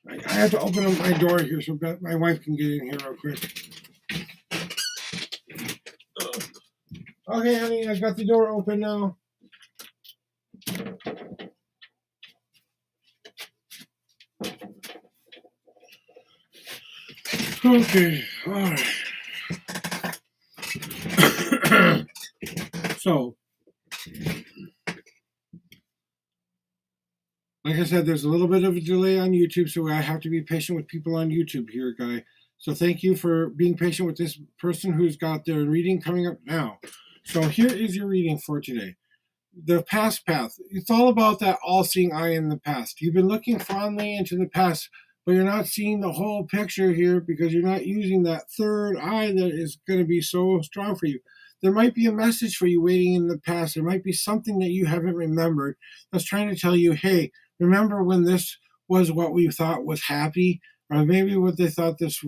I have to open up my door here so that my wife can get in here real quick. Okay, honey, I got the door open now. Okay, all right. So, like I said, there's a little bit of a delay on YouTube, so I have to be patient with people on YouTube here, guy. So thank you for being patient with this person who's got their reading coming up now. So here is your reading for today. The past path. It's all about that all-seeing eye in the past. You've been looking fondly into the past, but you're not seeing the whole picture here because you're not using that third eye that is going to be so strong for you. There might be a message for you waiting in the past. There might be something that you haven't remembered that's trying to tell you, hey, remember when this was what we thought was happy? Or maybe what they thought this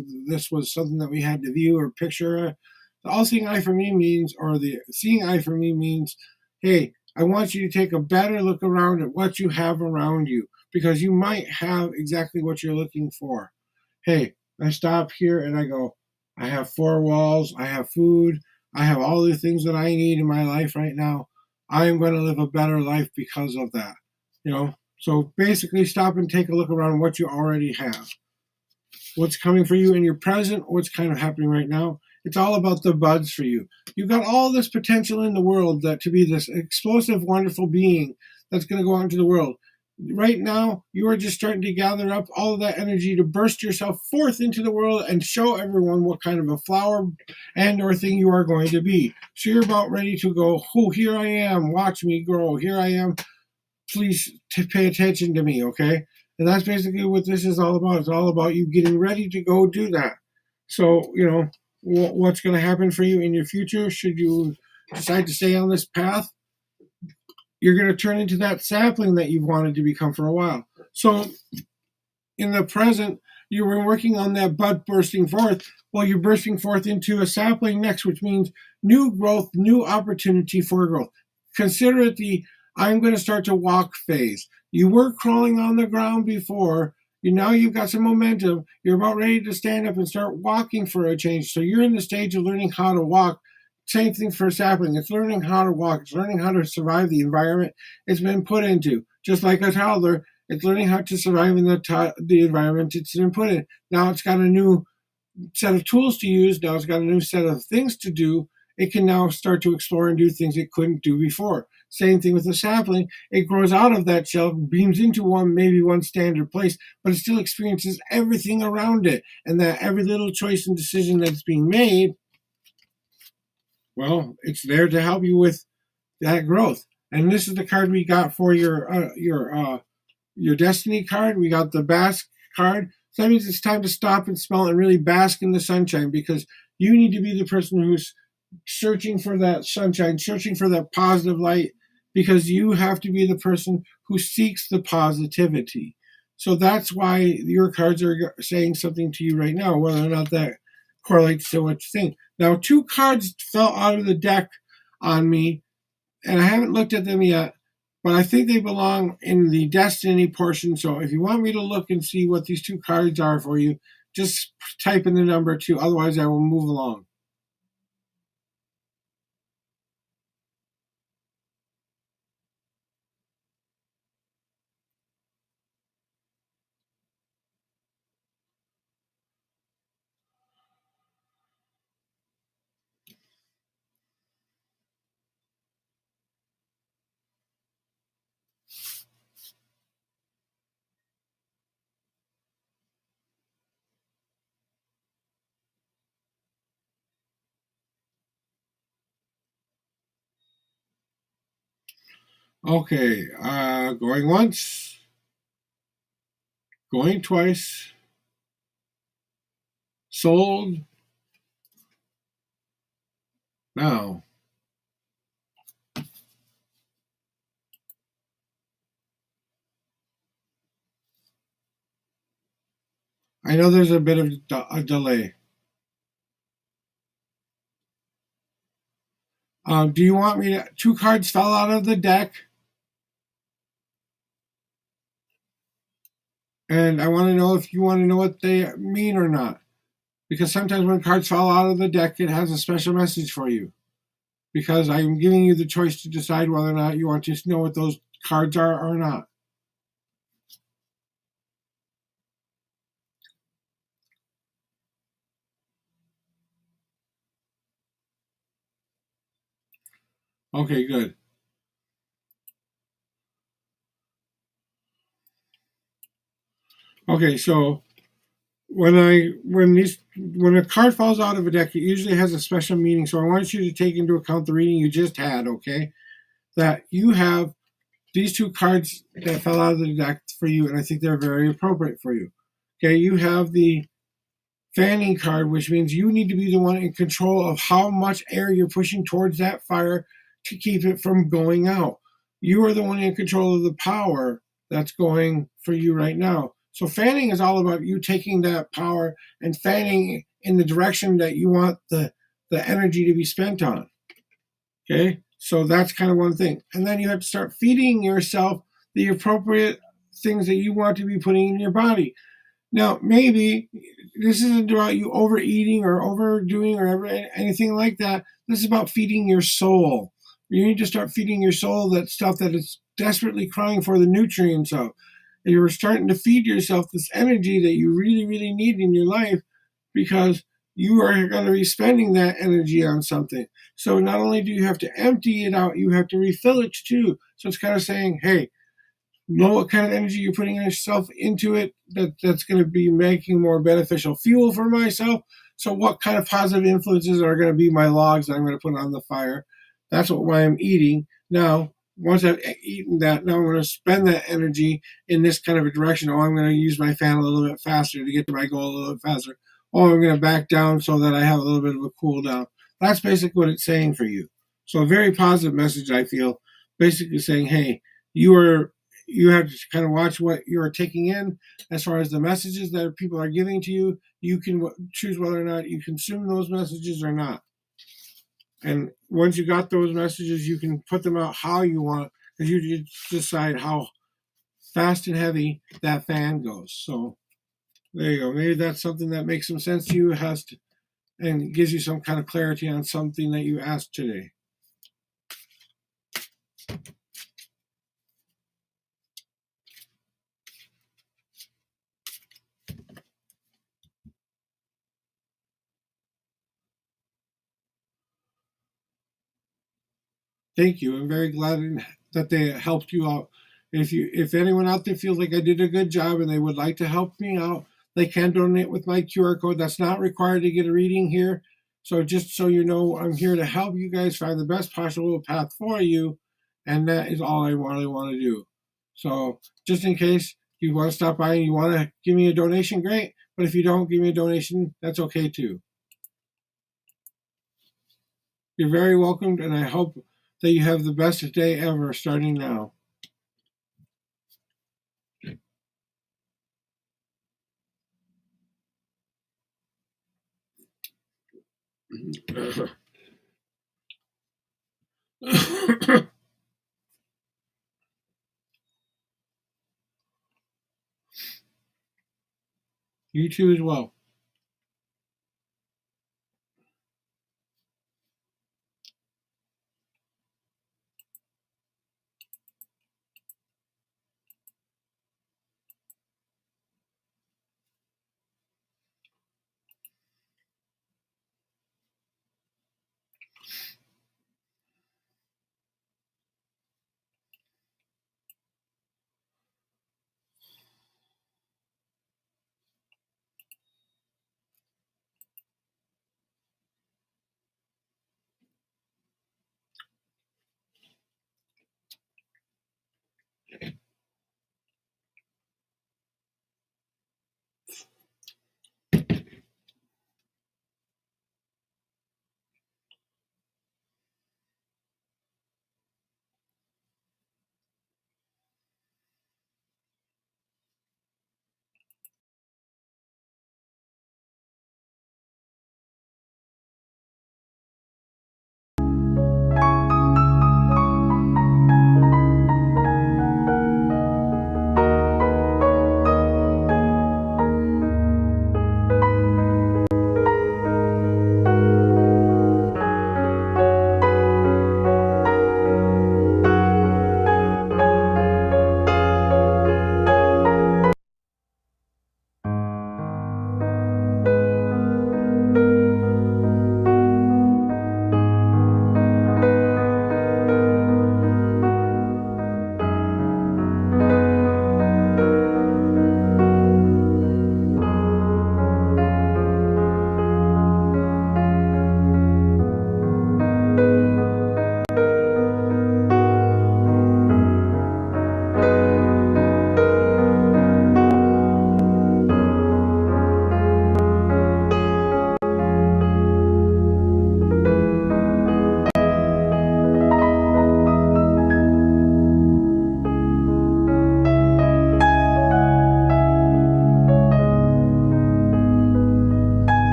was something that we had to view or picture. The all-seeing eye for me means, or the seeing eye for me means, hey, I want you to take a better look around at what you have around you because you might have exactly what you're looking for. Hey, I stop here and I go, I have four walls, I have food, I have all the things that I need in my life right now. I am going to live a better life because of that. So basically stop and take a look around what you already have. What's coming for you in your present, what's kind of happening right now. It's all about the buds for you. You've got all this potential in the world that to be this explosive, wonderful being that's going to go out into the world. Right now, you are just starting to gather up all of that energy to burst yourself forth into the world and show everyone what kind of a flower and or thing you are going to be. So you're about ready to go, oh, here I am, watch me grow. Here I am, please pay attention to me, okay? And that's basically what this is all about. It's all about you getting ready to go do that. So, what's going to happen for you in your future should you decide to stay on this path, you're going to turn into that sapling that you've wanted to become for a while. So, in the present, you were working on that bud bursting forth. Well, you're bursting forth into a sapling next, which means new growth, new opportunity for growth. Consider it the I'm going to start to walk phase. You were crawling on the ground before. Now you've got some momentum. You're about ready to stand up and start walking for a change. So you're in the stage of learning how to walk. Same thing for sapling. It's learning how to walk. It's learning how to survive the environment it's been put into. Just like a toddler, it's learning how to survive in the environment it's been put in. Now it's got a new set of tools to use. Now it's got a new set of things to do. It can now start to explore and do things it couldn't do before. Same thing with the sapling. It grows out of that shell, beams into maybe one standard place, but it still experiences everything around it. And that every little choice and decision that's being made, well, it's there to help you with that growth. And this is the card we got for your destiny card. We got the bask card. So that means it's time to stop and smell and really bask in the sunshine because you need to be the person who's searching for that sunshine, searching for that positive light, because you have to be the person who seeks the positivity. So that's why your cards are saying something to you right now, whether or not that correlates to what you think. Now, two cards fell out of the deck on me, and I haven't looked at them yet, but I think they belong in the destiny portion. So if you want me to look and see what these two cards are for you, just type in the number 2. Otherwise, I will move along. Okay, going once, going twice, sold. Now, I know there's a bit of a delay. Do you want me to? Two cards fell out of the deck, and I want to know if you want to know what they mean or not. Because sometimes when cards fall out of the deck, it has a special message for you. Because I'm giving you the choice to decide whether or not you want to know what those cards are or not. Okay, good. Okay, so when a card falls out of a deck, it usually has a special meaning. So I want you to take into account the reading you just had. Okay, that you have these two cards that fell out of the deck for you, and I think they're very appropriate for you. Okay, you have the fanning card, which means you need to be the one in control of how much air you're pushing towards that fire to keep it from going out. You are the one in control of the power that's going for you right now. So fanning is all about you taking that power and fanning in the direction that you want the energy to be spent on. Okay, so that's kind of one thing. And then you have to start feeding yourself the appropriate things that you want to be putting in your body. Now, maybe this isn't about you overeating or overdoing or anything like that. This is about feeding your soul. You need to start feeding your soul that stuff that is desperately crying for the nutrients of. And you're starting to feed yourself this energy that you really, really need in your life because you are going to be spending that energy on something. So not only do you have to empty it out, you have to refill it too. So it's kind of saying, hey, know what kind of energy you're putting yourself into it that's going to be making more beneficial fuel for myself. So what kind of positive influences are going to be my logs that I'm going to put on the fire? That's why I'm eating. Now, once I've eaten that, now I'm going to spend that energy in this kind of a direction. Oh, I'm going to use my fan a little bit faster to get to my goal a little bit faster. Oh, I'm going to back down so that I have a little bit of a cool down. That's basically what it's saying for you. So a very positive message, I feel, basically saying, hey, you are you have to kind of watch what you're taking in as far as the messages that people are giving to you. You can choose whether or not you consume those messages or not. And once you got those messages, you can put them out how you want because you decide how fast and heavy that fan goes. So there you go. Maybe that's something that makes some sense to you, has to, and gives you some kind of clarity on something that you asked today. Thank you. I'm very glad that they helped you out. If anyone out there feels like I did a good job and they would like to help me out, they can donate with my QR code. That's not required to get a reading here. So just so you know, I'm here to help you guys find the best possible path for you, and that is all I really want to do. So just in case you want to stop by and you want to give me a donation, great. But if you don't give me a donation, that's okay too. You're very welcomed, and I hope that you have the best day ever starting now. You too as well.